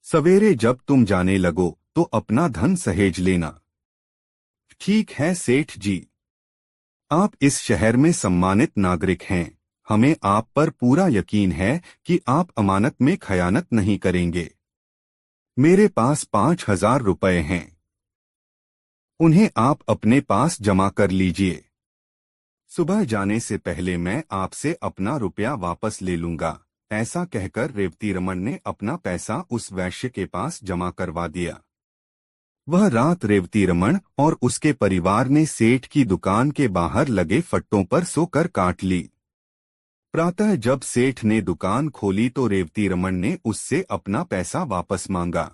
सवेरे जब तुम जाने लगो तो अपना धन सहेज लेना। ठीक है सेठ जी। आप इस शहर में सम्मानित नागरिक हैं। हमें आप पर पूरा यकीन है कि आप अमानत में खयानत नहीं करेंगे। मेरे पास 5,000 रुपये हैं। उन्हें आप अपने पास जमा कर लीजिए। सुबह जाने से पहले मैं आपसे अपना रुपया वापस ले लूंगा। ऐसा कहकर रेवती रमन ने अपना पैसा उस वैश्य के पास जमा करवा दिया। वह रात रेवती रमन और उसके परिवार ने सेठ की दुकान के बाहर लगे फट्टों पर सोकर काट ली। प्रातः जब सेठ ने दुकान खोली तो रेवती रमन ने उससे अपना पैसा वापस मांगा।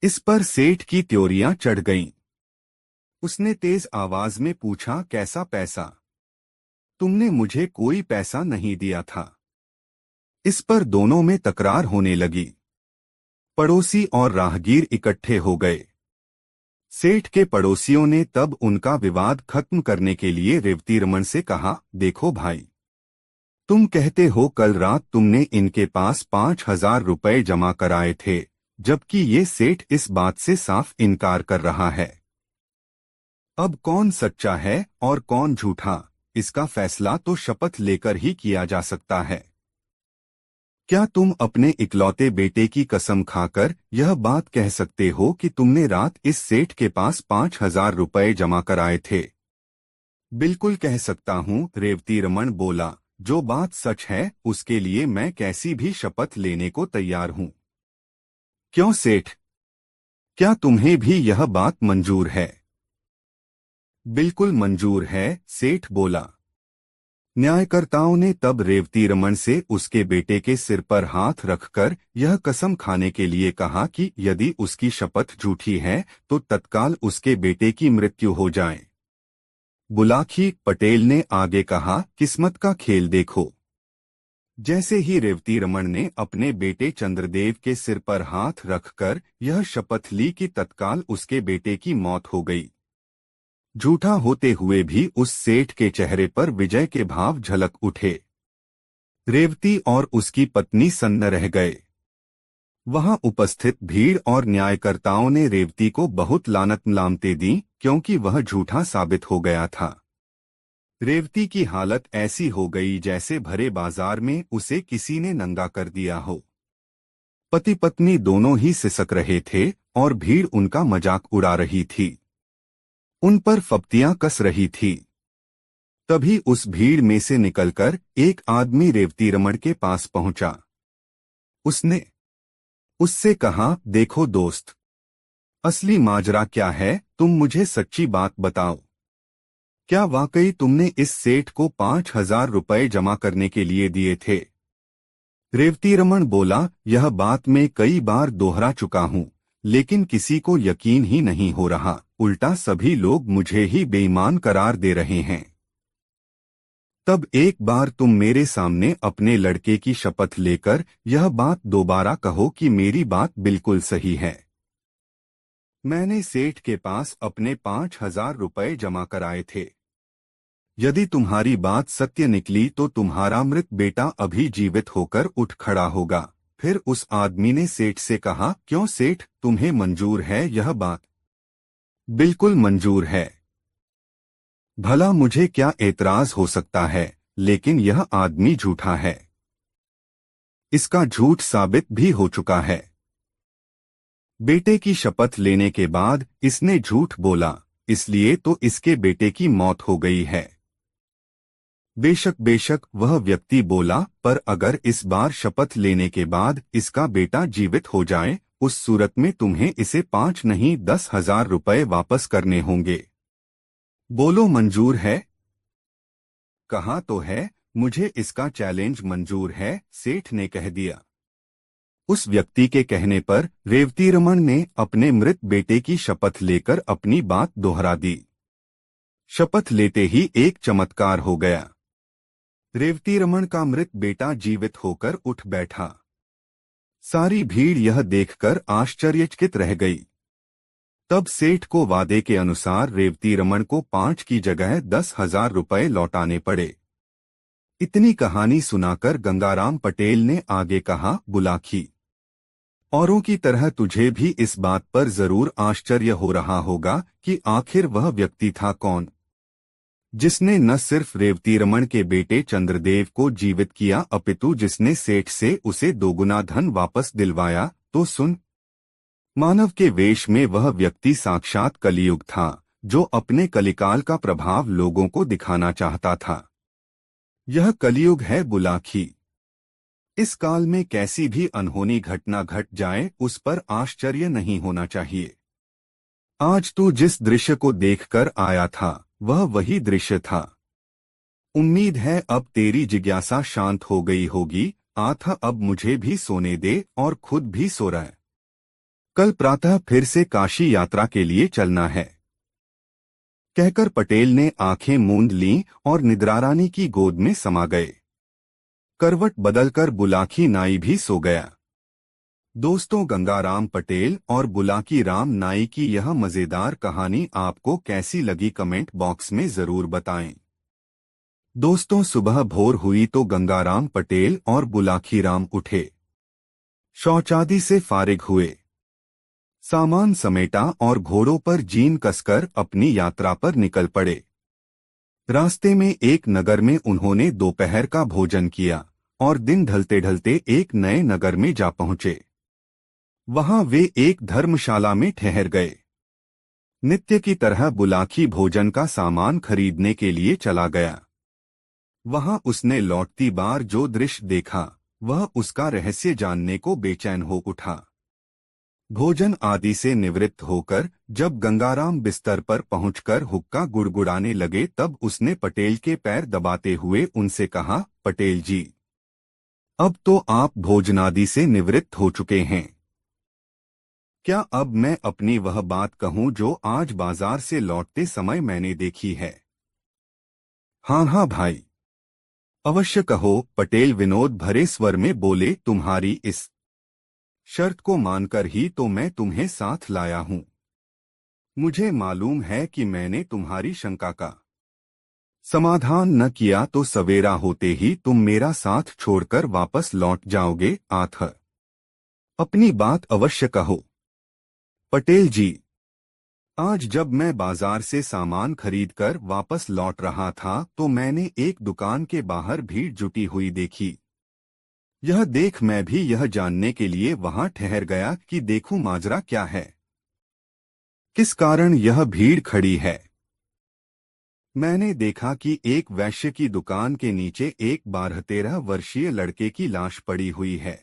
इस पर सेठ की त्योरियां चढ़ गईं। उसने तेज आवाज में पूछा, कैसा पैसा? तुमने मुझे कोई पैसा नहीं दिया था। इस पर दोनों में तकरार होने लगी। पड़ोसी और राहगीर इकट्ठे हो गए। सेठ के पड़ोसियों ने तब उनका विवाद खत्म करने के लिए रेवती रमन से कहा, देखो भाई, तुम कहते हो कल रात तुमने इनके पास 5,000 रुपए जमा कराए थे, जबकि ये सेठ इस बात से साफ इनकार कर रहा है। अब कौन सच्चा है और कौन झूठा, इसका फैसला तो शपथ लेकर ही किया जा सकता है। क्या तुम अपने इकलौते बेटे की कसम खाकर यह बात कह सकते हो कि तुमने रात इस सेठ के पास 5,000 रुपए जमा कराए थे? बिल्कुल कह सकता हूँ, रेवती रमन बोला। जो बात सच है उसके लिए मैं कैसी भी शपथ लेने को तैयार हूँ। क्यों सेठ, क्या तुम्हें भी यह बात मंजूर है? बिल्कुल मंजूर है, सेठ बोला। न्यायकर्ताओं ने तब रेवती रमन से उसके बेटे के सिर पर हाथ रखकर यह कसम खाने के लिए कहा कि यदि उसकी शपथ झूठी है तो तत्काल उसके बेटे की मृत्यु हो जाए। बुलाखी पटेल ने आगे कहा, किस्मत का खेल देखो। जैसे ही रेवती रमन ने अपने बेटे चंद्रदेव के सिर पर हाथ रखकर यह शपथ ली कि तत्काल उसके बेटे की मौत हो गई। झूठा होते हुए भी उस सेठ के चेहरे पर विजय के भाव झलक उठे। रेवती और उसकी पत्नी सन्न रह गए। वहां उपस्थित भीड़ और न्यायकर्ताओं ने रेवती को बहुत लानत मलामतें दी, क्योंकि वह झूठा साबित हो गया था। रेवती की हालत ऐसी हो गई जैसे भरे बाजार में उसे किसी ने नंगा कर दिया हो। पति पत्नी दोनों ही सिसक रहे थे और भीड़ उनका मजाक उड़ा रही थी, उन पर फप्तियां कस रही थी। तभी उस भीड़ में से निकलकर एक आदमी रेवती रमन के पास पहुंचा। उसने उससे कहा, देखो दोस्त, असली माजरा क्या है, तुम मुझे सच्ची बात बताओ। क्या वाकई तुमने इस सेठ को 5,000 रुपए जमा करने के लिए दिए थे? रेवती रमन बोला, यह बात मैं कई बार दोहरा चुका हूं, लेकिन किसी को यकीन ही नहीं हो रहा। उल्टा सभी लोग मुझे ही बेईमान करार दे रहे हैं। तब एक बार तुम मेरे सामने अपने लड़के की शपथ लेकर यह बात दोबारा कहो कि मेरी बात बिल्कुल सही है। मैंने सेठ के पास अपने 5,000 रुपए जमा कराए थे। यदि तुम्हारी बात सत्य निकली तो तुम्हारा मृत बेटा अभी जीवित होकर उठ खड़ा होगा। फिर उस आदमी ने सेठ से कहा, क्यों सेठ, तुम्हें मंजूर है यह बात? बिल्कुल मंजूर है। भला मुझे क्या एतराज हो सकता है, लेकिन यह आदमी झूठा है। इसका झूठ साबित भी हो चुका है। बेटे की शपथ लेने के बाद इसने झूठ बोला, इसलिए तो इसके बेटे की मौत हो गई है। बेशक बेशक वह व्यक्ति बोला, पर अगर इस बार शपथ लेने के बाद इसका बेटा जीवित हो जाए, उस सूरत में तुम्हें इसे 5 नहीं 10,000 रुपए वापस करने होंगे। बोलो मंजूर है? कहा तो है, मुझे इसका चैलेंज मंजूर है, सेठ ने कह दिया। उस व्यक्ति के कहने पर रेवती रमन ने अपने मृत बेटे की शपथ लेकर अपनी बात दोहरा दी। शपथ लेते ही एक चमत्कार हो गया। रेवती रमन का मृत बेटा जीवित होकर उठ बैठा। सारी भीड़ यह देखकर आश्चर्यचकित रह गई। तब सेठ को वादे के अनुसार रेवती रमन को 5 की जगह 10,000 रुपए लौटाने पड़े। इतनी कहानी सुनाकर गंगाराम पटेल ने आगे कहा, बुलाखी, औरों की तरह तुझे भी इस बात पर जरूर आश्चर्य हो रहा होगा कि आखिर वह व्यक्ति था कौन, जिसने न सिर्फ रेवती रमन के बेटे चंद्रदेव को जीवित किया अपितु जिसने सेठ से उसे दोगुना धन वापस दिलवाया। तो सुन, मानव के वेश में वह व्यक्ति साक्षात कलियुग था, जो अपने कलिकाल का प्रभाव लोगों को दिखाना चाहता था। यह कलयुग है बुलाखी। इस काल में कैसी भी अनहोनी घटना घट जाए उस पर आश्चर्य नहीं होना चाहिए। आज तू जिस दृश्य को देखकर आया था वह वही दृश्य था। उम्मीद है अब तेरी जिज्ञासा शांत हो गई होगी। आथा अब मुझे भी सोने दे और खुद भी सो रहा है। कल प्रातः फिर से काशी यात्रा के लिए चलना है, कहकर पटेल ने आंखें मूंद लीं और निद्रारानी की गोद में समा गए। करवट बदलकर बुलाकी नाई भी सो गया। दोस्तों, गंगाराम पटेल और बुलाकी राम नाई की यह मजेदार कहानी आपको कैसी लगी कमेंट बॉक्स में जरूर बताएं। दोस्तों, सुबह भोर हुई तो गंगाराम पटेल और बुलाकी राम उठे, शौचादि से फारिग हुए, सामान समेटा और घोड़ों पर जीन कसकर अपनी यात्रा पर निकल पड़े। रास्ते में एक नगर में उन्होंने दोपहर का भोजन किया और दिन ढलते ढलते एक नए नगर में जा पहुंचे। वहां वे एक धर्मशाला में ठहर गए। नित्य की तरह बुलाकी भोजन का सामान खरीदने के लिए चला गया। वहां उसने लौटती बार जो दृश्य देखा वह उसका रहस्य जानने को बेचैन हो उठा। भोजन आदि से निवृत्त होकर जब गंगाराम बिस्तर पर पहुंचकर हुक्का गुड़गुड़ाने लगे तब उसने पटेल के पैर दबाते हुए उनसे कहा, पटेल जी, अब तो आप भोजनादि से निवृत्त हो चुके हैं। क्या अब मैं अपनी वह बात कहूं जो आज बाजार से लौटते समय मैंने देखी है? हाँ हाँ भाई, अवश्य कहो, पटेल विनोद भरे स्वर में बोले। तुम्हारी इस शर्त को मानकर ही तो मैं तुम्हें साथ लाया हूं। मुझे मालूम है कि मैंने तुम्हारी शंका का समाधान न किया तो सवेरा होते ही तुम मेरा साथ छोड़कर वापस लौट जाओगे। आथ अपनी बात अवश्य कहो। पटेल जी, आज जब मैं बाजार से सामान खरीदकर वापस लौट रहा था तो मैंने एक दुकान के बाहर भीड़ जुटी हुई देखी। यह देख मैं भी यह जानने के लिए वहां ठहर गया कि देखूं माजरा क्या है, किस कारण यह भीड़ खड़ी है। मैंने देखा कि एक वैश्य की दुकान के नीचे एक 12-13 वर्षीय लड़के की लाश पड़ी हुई है।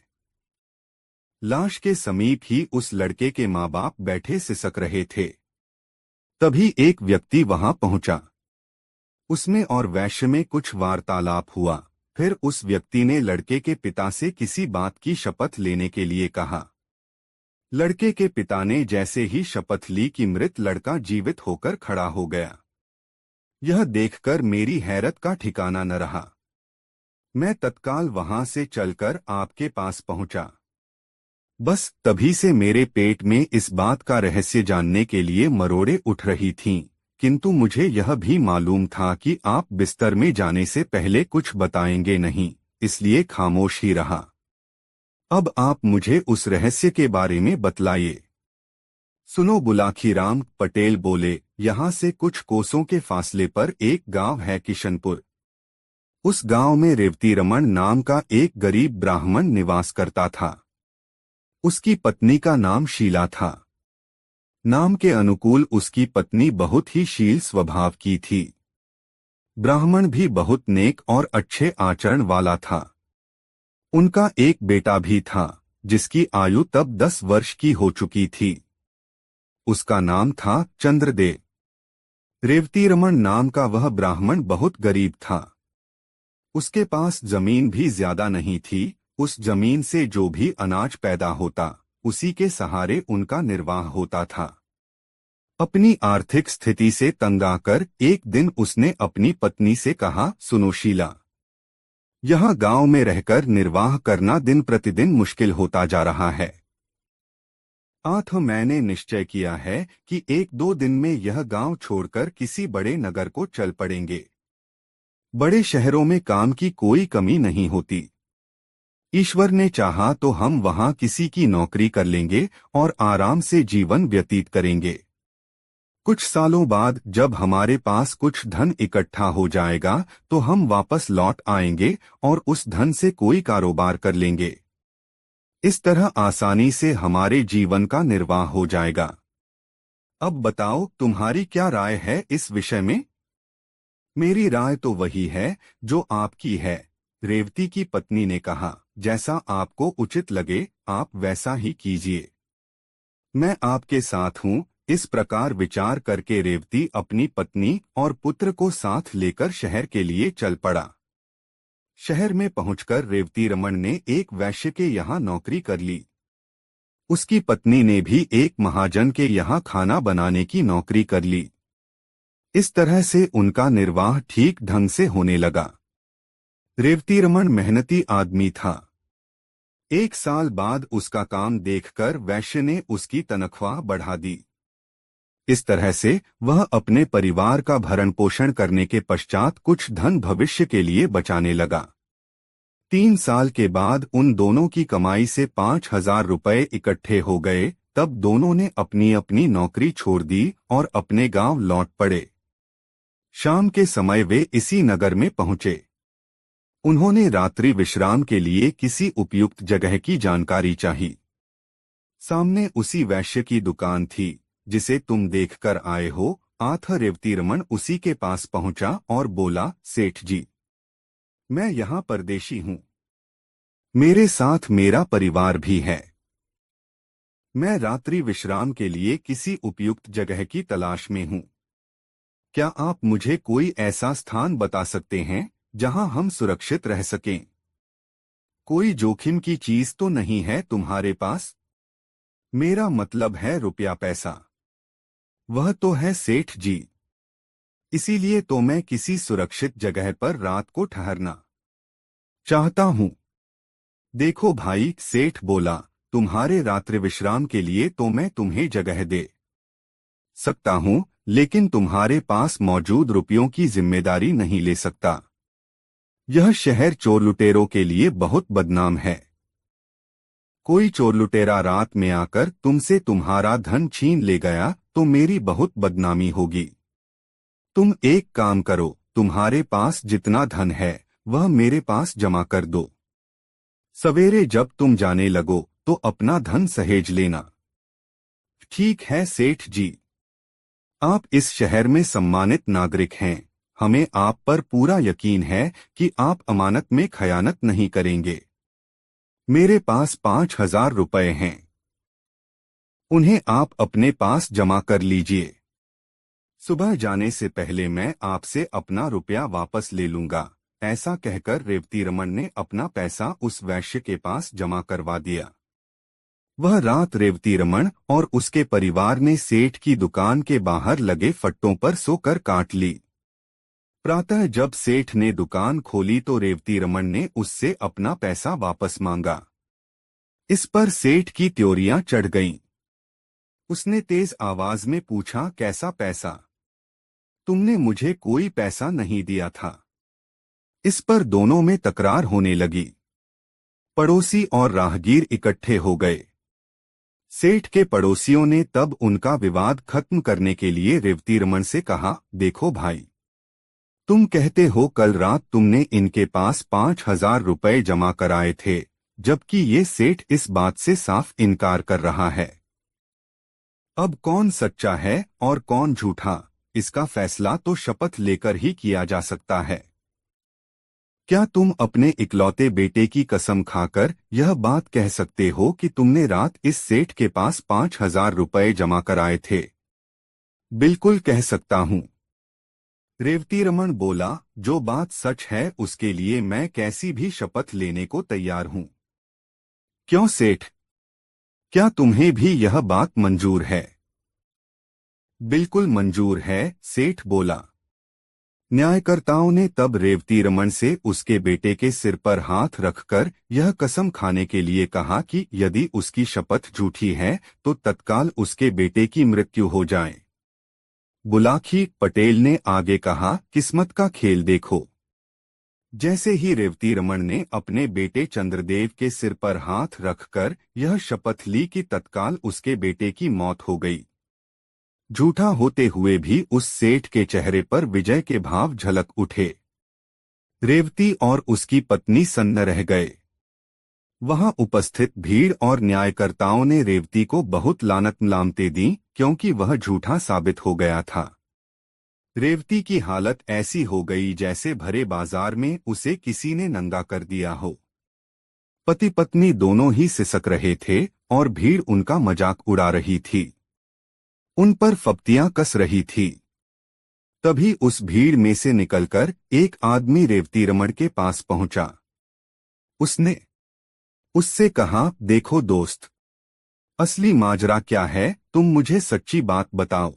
लाश के समीप ही उस लड़के के माँ बाप बैठे सिसक रहे थे। तभी एक व्यक्ति वहां पहुंचा। उसमें और वैश्य में कुछ वार्तालाप हुआ। फिर उस व्यक्ति ने लड़के के पिता से किसी बात की शपथ लेने के लिए कहा। लड़के के पिता ने जैसे ही शपथ ली कि मृत लड़का जीवित होकर खड़ा हो गया। यह देखकर मेरी हैरत का ठिकाना न रहा। मैं तत्काल वहां से चलकर आपके पास पहुंचा। बस तभी से मेरे पेट में इस बात का रहस्य जानने के लिए मरोड़े उठ रही थीं, किंतु मुझे यह भी मालूम था कि आप बिस्तर में जाने से पहले कुछ बताएंगे नहीं, इसलिए खामोश ही रहा। अब आप मुझे उस रहस्य के बारे में बतलाइए। सुनो, बुलाकी राम पटेल बोले, यहाँ से कुछ कोसों के फासले पर एक गांव है किशनपुर। उस गांव में रेवती रमन नाम का एक गरीब ब्राह्मण निवास करता था। उसकी पत्नी का नाम शीला था। नाम के अनुकूल उसकी पत्नी बहुत ही शील स्वभाव की थी। ब्राह्मण भी बहुत नेक और अच्छे आचरण वाला था। उनका एक बेटा भी था जिसकी आयु तब 10 वर्ष की हो चुकी थी। उसका नाम था चंद्रदेव। रेवती रमन नाम का वह ब्राह्मण बहुत गरीब था। उसके पास जमीन भी ज्यादा नहीं थी। उस जमीन से जो भी अनाज पैदा होता उसी के सहारे उनका निर्वाह होता था। अपनी आर्थिक स्थिति से तंग आकर एक दिन उसने अपनी पत्नी से कहा, सुनो शीला, यहाँ गांव में रहकर निर्वाह करना दिन प्रतिदिन मुश्किल होता जा रहा है। आठ मैंने निश्चय किया है कि 1-2 दिन में यह गांव छोड़कर किसी बड़े नगर को चल पड़ेंगे। बड़े शहरों में काम की कोई कमी नहीं होती। ईश्वर ने चाहा तो हम वहां किसी की नौकरी कर लेंगे और आराम से जीवन व्यतीत करेंगे। कुछ सालों बाद जब हमारे पास कुछ धन इकट्ठा हो जाएगा तो हम वापस लौट आएंगे और उस धन से कोई कारोबार कर लेंगे। इस तरह आसानी से हमारे जीवन का निर्वाह हो जाएगा। अब बताओ तुम्हारी क्या राय है इस विषय में। मेरी राय तो वही है जो आपकी है, रेवती की पत्नी ने कहा। जैसा आपको उचित लगे आप वैसा ही कीजिए, मैं आपके साथ हूँ। इस प्रकार विचार करके रेवती अपनी पत्नी और पुत्र को साथ लेकर शहर के लिए चल पड़ा। शहर में पहुंचकर रेवती रमन ने एक वैश्य के यहाँ नौकरी कर ली। उसकी पत्नी ने भी एक महाजन के यहाँ खाना बनाने की नौकरी कर ली। इस तरह से उनका निर्वाह ठीक ढंग से होने लगा। रेवती रमन मेहनती आदमी था। 1 साल बाद उसका काम देखकर वैश्य ने उसकी तनख्वाह बढ़ा दी। इस तरह से वह अपने परिवार का भरण पोषण करने के पश्चात कुछ धन भविष्य के लिए बचाने लगा। 3 साल के बाद उन दोनों की कमाई से 5,000 रुपये इकट्ठे हो गए। तब दोनों ने अपनी अपनी नौकरी छोड़ दी और अपने गांव लौट पड़े। शाम के समय वे इसी नगर में पहुंचे। उन्होंने रात्रि विश्राम के लिए किसी उपयुक्त जगह की जानकारी चाही। सामने उसी वैश्य की दुकान थी जिसे तुम देखकर आए हो। आथा रेवती रमन उसी के पास पहुंचा और बोला, सेठ जी, मैं यहाँ परदेशी हूँ। मेरे साथ मेरा परिवार भी है। मैं रात्रि विश्राम के लिए किसी उपयुक्त जगह की तलाश में हूँ। क्या आप मुझे कोई ऐसा स्थान बता सकते हैं जहाँ हम सुरक्षित रह सकें? कोई जोखिम की चीज तो नहीं है तुम्हारे पास? मेरा मतलब है रुपया पैसा। वह तो है सेठ जी, इसीलिए तो मैं किसी सुरक्षित जगह पर रात को ठहरना चाहता हूँ। देखो भाई, सेठ बोला, तुम्हारे रात्रि विश्राम के लिए तो मैं तुम्हें जगह दे सकता हूँ, लेकिन तुम्हारे पास मौजूद रुपयों की जिम्मेदारी नहीं ले सकता। यह शहर चोर लुटेरों के लिए बहुत बदनाम है। कोई चोर लुटेरा रात में आकर तुमसे तुम्हारा धन छीन ले गया तो मेरी बहुत बदनामी होगी। तुम एक काम करो, तुम्हारे पास जितना धन है वह मेरे पास जमा कर दो। सवेरे जब तुम जाने लगो तो अपना धन सहेज लेना। ठीक है सेठ जी, आप इस शहर में सम्मानित नागरिक हैं। हमें आप पर पूरा यकीन है कि आप अमानत में खयानत नहीं करेंगे। मेरे पास 5,000 रुपये हैं, उन्हें आप अपने पास जमा कर लीजिए। सुबह जाने से पहले मैं आपसे अपना रुपया वापस ले लूंगा। ऐसा कहकर रेवती रमन ने अपना पैसा उस वैश्य के पास जमा करवा दिया। वह रात रेवती रमन और उसके परिवार ने सेठ की दुकान के बाहर लगे फट्टों पर सोकर काट ली। प्रातः जब सेठ ने दुकान खोली तो रेवती रमन ने उससे अपना पैसा वापस मांगा। इस पर सेठ की त्योरियां चढ़ गईं। उसने तेज आवाज में पूछा, कैसा पैसा? तुमने मुझे कोई पैसा नहीं दिया था। इस पर दोनों में तकरार होने लगी। पड़ोसी और राहगीर इकट्ठे हो गए। सेठ के पड़ोसियों ने तब उनका विवाद खत्म करने के लिए रेवती रमन से कहा, देखो भाई, तुम कहते हो कल रात तुमने इनके पास 5,000 रुपये जमा कराए थे, जबकि ये सेठ इस बात से साफ इनकार कर रहा है। अब कौन सच्चा है और कौन झूठा, इसका फैसला तो शपथ लेकर ही किया जा सकता है। क्या तुम अपने इकलौते बेटे की कसम खाकर यह बात कह सकते हो कि तुमने रात इस सेठ के पास 5,000 रुपये जमा कराए थे? बिल्कुल कह सकता हूँ। रेवती रमन बोला, जो बात सच है उसके लिए मैं कैसी भी शपथ लेने को तैयार हूँ। क्यों सेठ, क्या तुम्हें भी यह बात मंजूर है? बिल्कुल मंजूर है, सेठ बोला। न्यायकर्ताओं ने तब रेवती रमन से उसके बेटे के सिर पर हाथ रखकर यह कसम खाने के लिए कहा कि यदि उसकी शपथ झूठी है तो तत्काल उसके बेटे की मृत्यु हो जाए। बुलाखी पटेल ने आगे कहा, किस्मत का खेल देखो। जैसे ही रेवती रमन ने अपने बेटे चंद्रदेव के सिर पर हाथ रखकर यह शपथ ली कि तत्काल उसके बेटे की मौत हो गई। झूठा होते हुए भी उस सेठ के चेहरे पर विजय के भाव झलक उठे। रेवती और उसकी पत्नी सन्न रह गए। वहां उपस्थित भीड़ और न्यायकर्ताओं ने रेवती को बहुत लानत-मलामतें दी क्योंकि वह झूठा साबित हो गया था। रेवती की हालत ऐसी हो गई जैसे भरे बाजार में उसे किसी ने नंगा कर दिया हो। पति पत्नी दोनों ही सिसक रहे थे और भीड़ उनका मजाक उड़ा रही थी, उन पर फप्तियां कस रही थी। तभी उस भीड़ में से निकलकर एक आदमी रेवती रमण के पास पहुंचा। उसने उससे कहा, देखो दोस्त, असली माजरा क्या है, तुम मुझे सच्ची बात बताओ।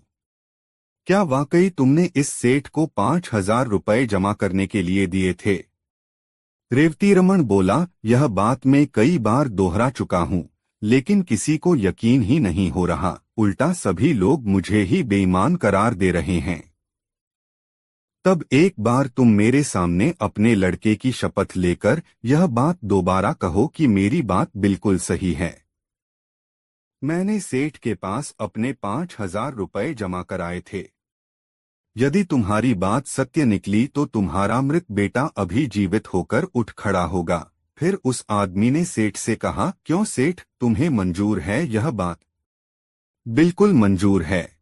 क्या वाकई तुमने इस सेठ को 5,000 रुपए जमा करने के लिए दिए थे? रेवती रमण बोला, यह बात मैं कई बार दोहरा चुका हूं, लेकिन किसी को यकीन ही नहीं हो रहा। उल्टा सभी लोग मुझे ही बेईमान करार दे रहे हैं। तब एक बार तुम मेरे सामने अपने लड़के की शपथ लेकर यह बात दोबारा कहो कि मेरी बात बिल्कुल सही है। मैंने सेठ के पास अपने 5,000 रुपए जमा कराए थे। यदि तुम्हारी बात सत्य निकली तो तुम्हारा मृत बेटा अभी जीवित होकर उठ खड़ा होगा। फिर उस आदमी ने सेठ से कहा, क्यों सेठ, तुम्हें मंजूर है यह बात? बिल्कुल मंजूर है।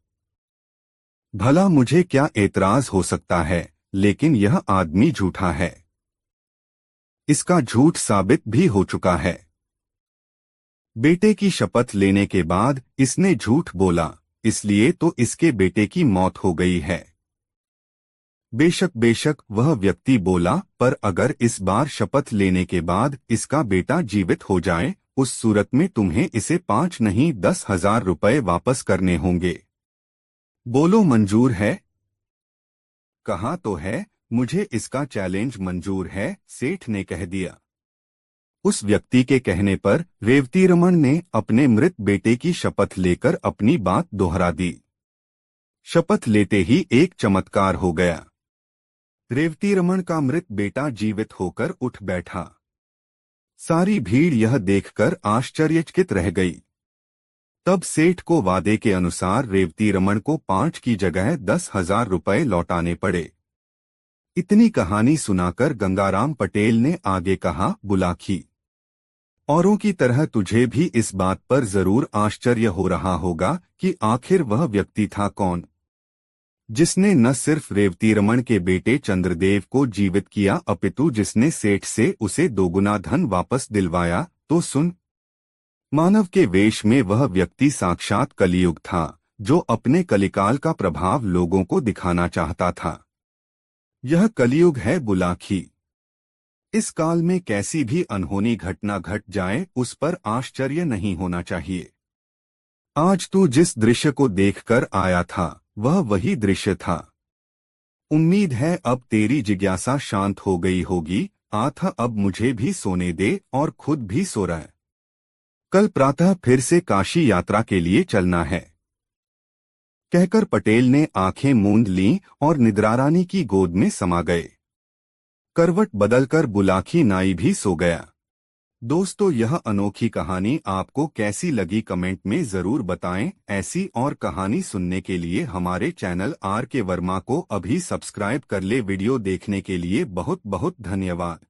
भला मुझे क्या एतराज हो सकता है, लेकिन यह आदमी झूठा है। इसका झूठ साबित भी हो चुका है। बेटे की शपथ लेने के बाद इसने झूठ बोला, इसलिए तो इसके बेटे की मौत हो गई है। बेशक वह व्यक्ति बोला, पर अगर इस बार शपथ लेने के बाद इसका बेटा जीवित हो जाए, उस सूरत में तुम्हें इसे 5 नहीं 10,000 रुपए वापस करने होंगे। बोलो मंजूर है? कहा तो है, मुझे इसका चैलेंज मंजूर है, सेठ ने कह दिया। उस व्यक्ति के कहने पर रेवती रमण ने अपने मृत बेटे की शपथ लेकर अपनी बात दोहरा दी। शपथ लेते ही एक चमत्कार हो गया। रेवती रमण का मृत बेटा जीवित होकर उठ बैठा। सारी भीड़ यह देखकर आश्चर्यचकित रह गई। तब सेठ को वादे के अनुसार रेवती रमण को 5 की जगह 10,000 रुपए लौटाने पड़े। इतनी कहानी सुनाकर गंगाराम पटेल ने आगे कहा, बुलाखी, औरों की तरह तुझे भी इस बात पर जरूर आश्चर्य हो रहा होगा कि आखिर वह व्यक्ति था कौन, जिसने न सिर्फ रेवती रमण के बेटे चंद्रदेव को जीवित किया अपितु जिसने सेठ से उसे दोगुना धन वापस दिलवाया। तो सुन, मानव के वेश में वह व्यक्ति साक्षात कलियुग था, जो अपने कलिकाल का प्रभाव लोगों को दिखाना चाहता था। यह कलियुग है बुलाखी। इस काल में कैसी भी अनहोनी घटना घट जाए, उस पर आश्चर्य नहीं होना चाहिए। आज तू जिस दृश्य को देखकर आया था, वह वही दृश्य था। उम्मीद है अब तेरी जिज्ञासा शांत हो गई होगी। आथा, अब मुझे भी सोने दे और खुद भी सो रहा है। कल प्रातः फिर से काशी यात्रा के लिए चलना है। कहकर पटेल ने आंखें मूंद लीं और निद्रारानी की गोद में समा गए। करवट बदलकर बुलाखी नाई भी सो गया। दोस्तों, यह अनोखी कहानी आपको कैसी लगी कमेंट में जरूर बताएं। ऐसी और कहानी सुनने के लिए हमारे चैनल आर के वर्मा को अभी सब्सक्राइब कर ले। वीडियो देखने के लिए बहुत बहुत धन्यवाद।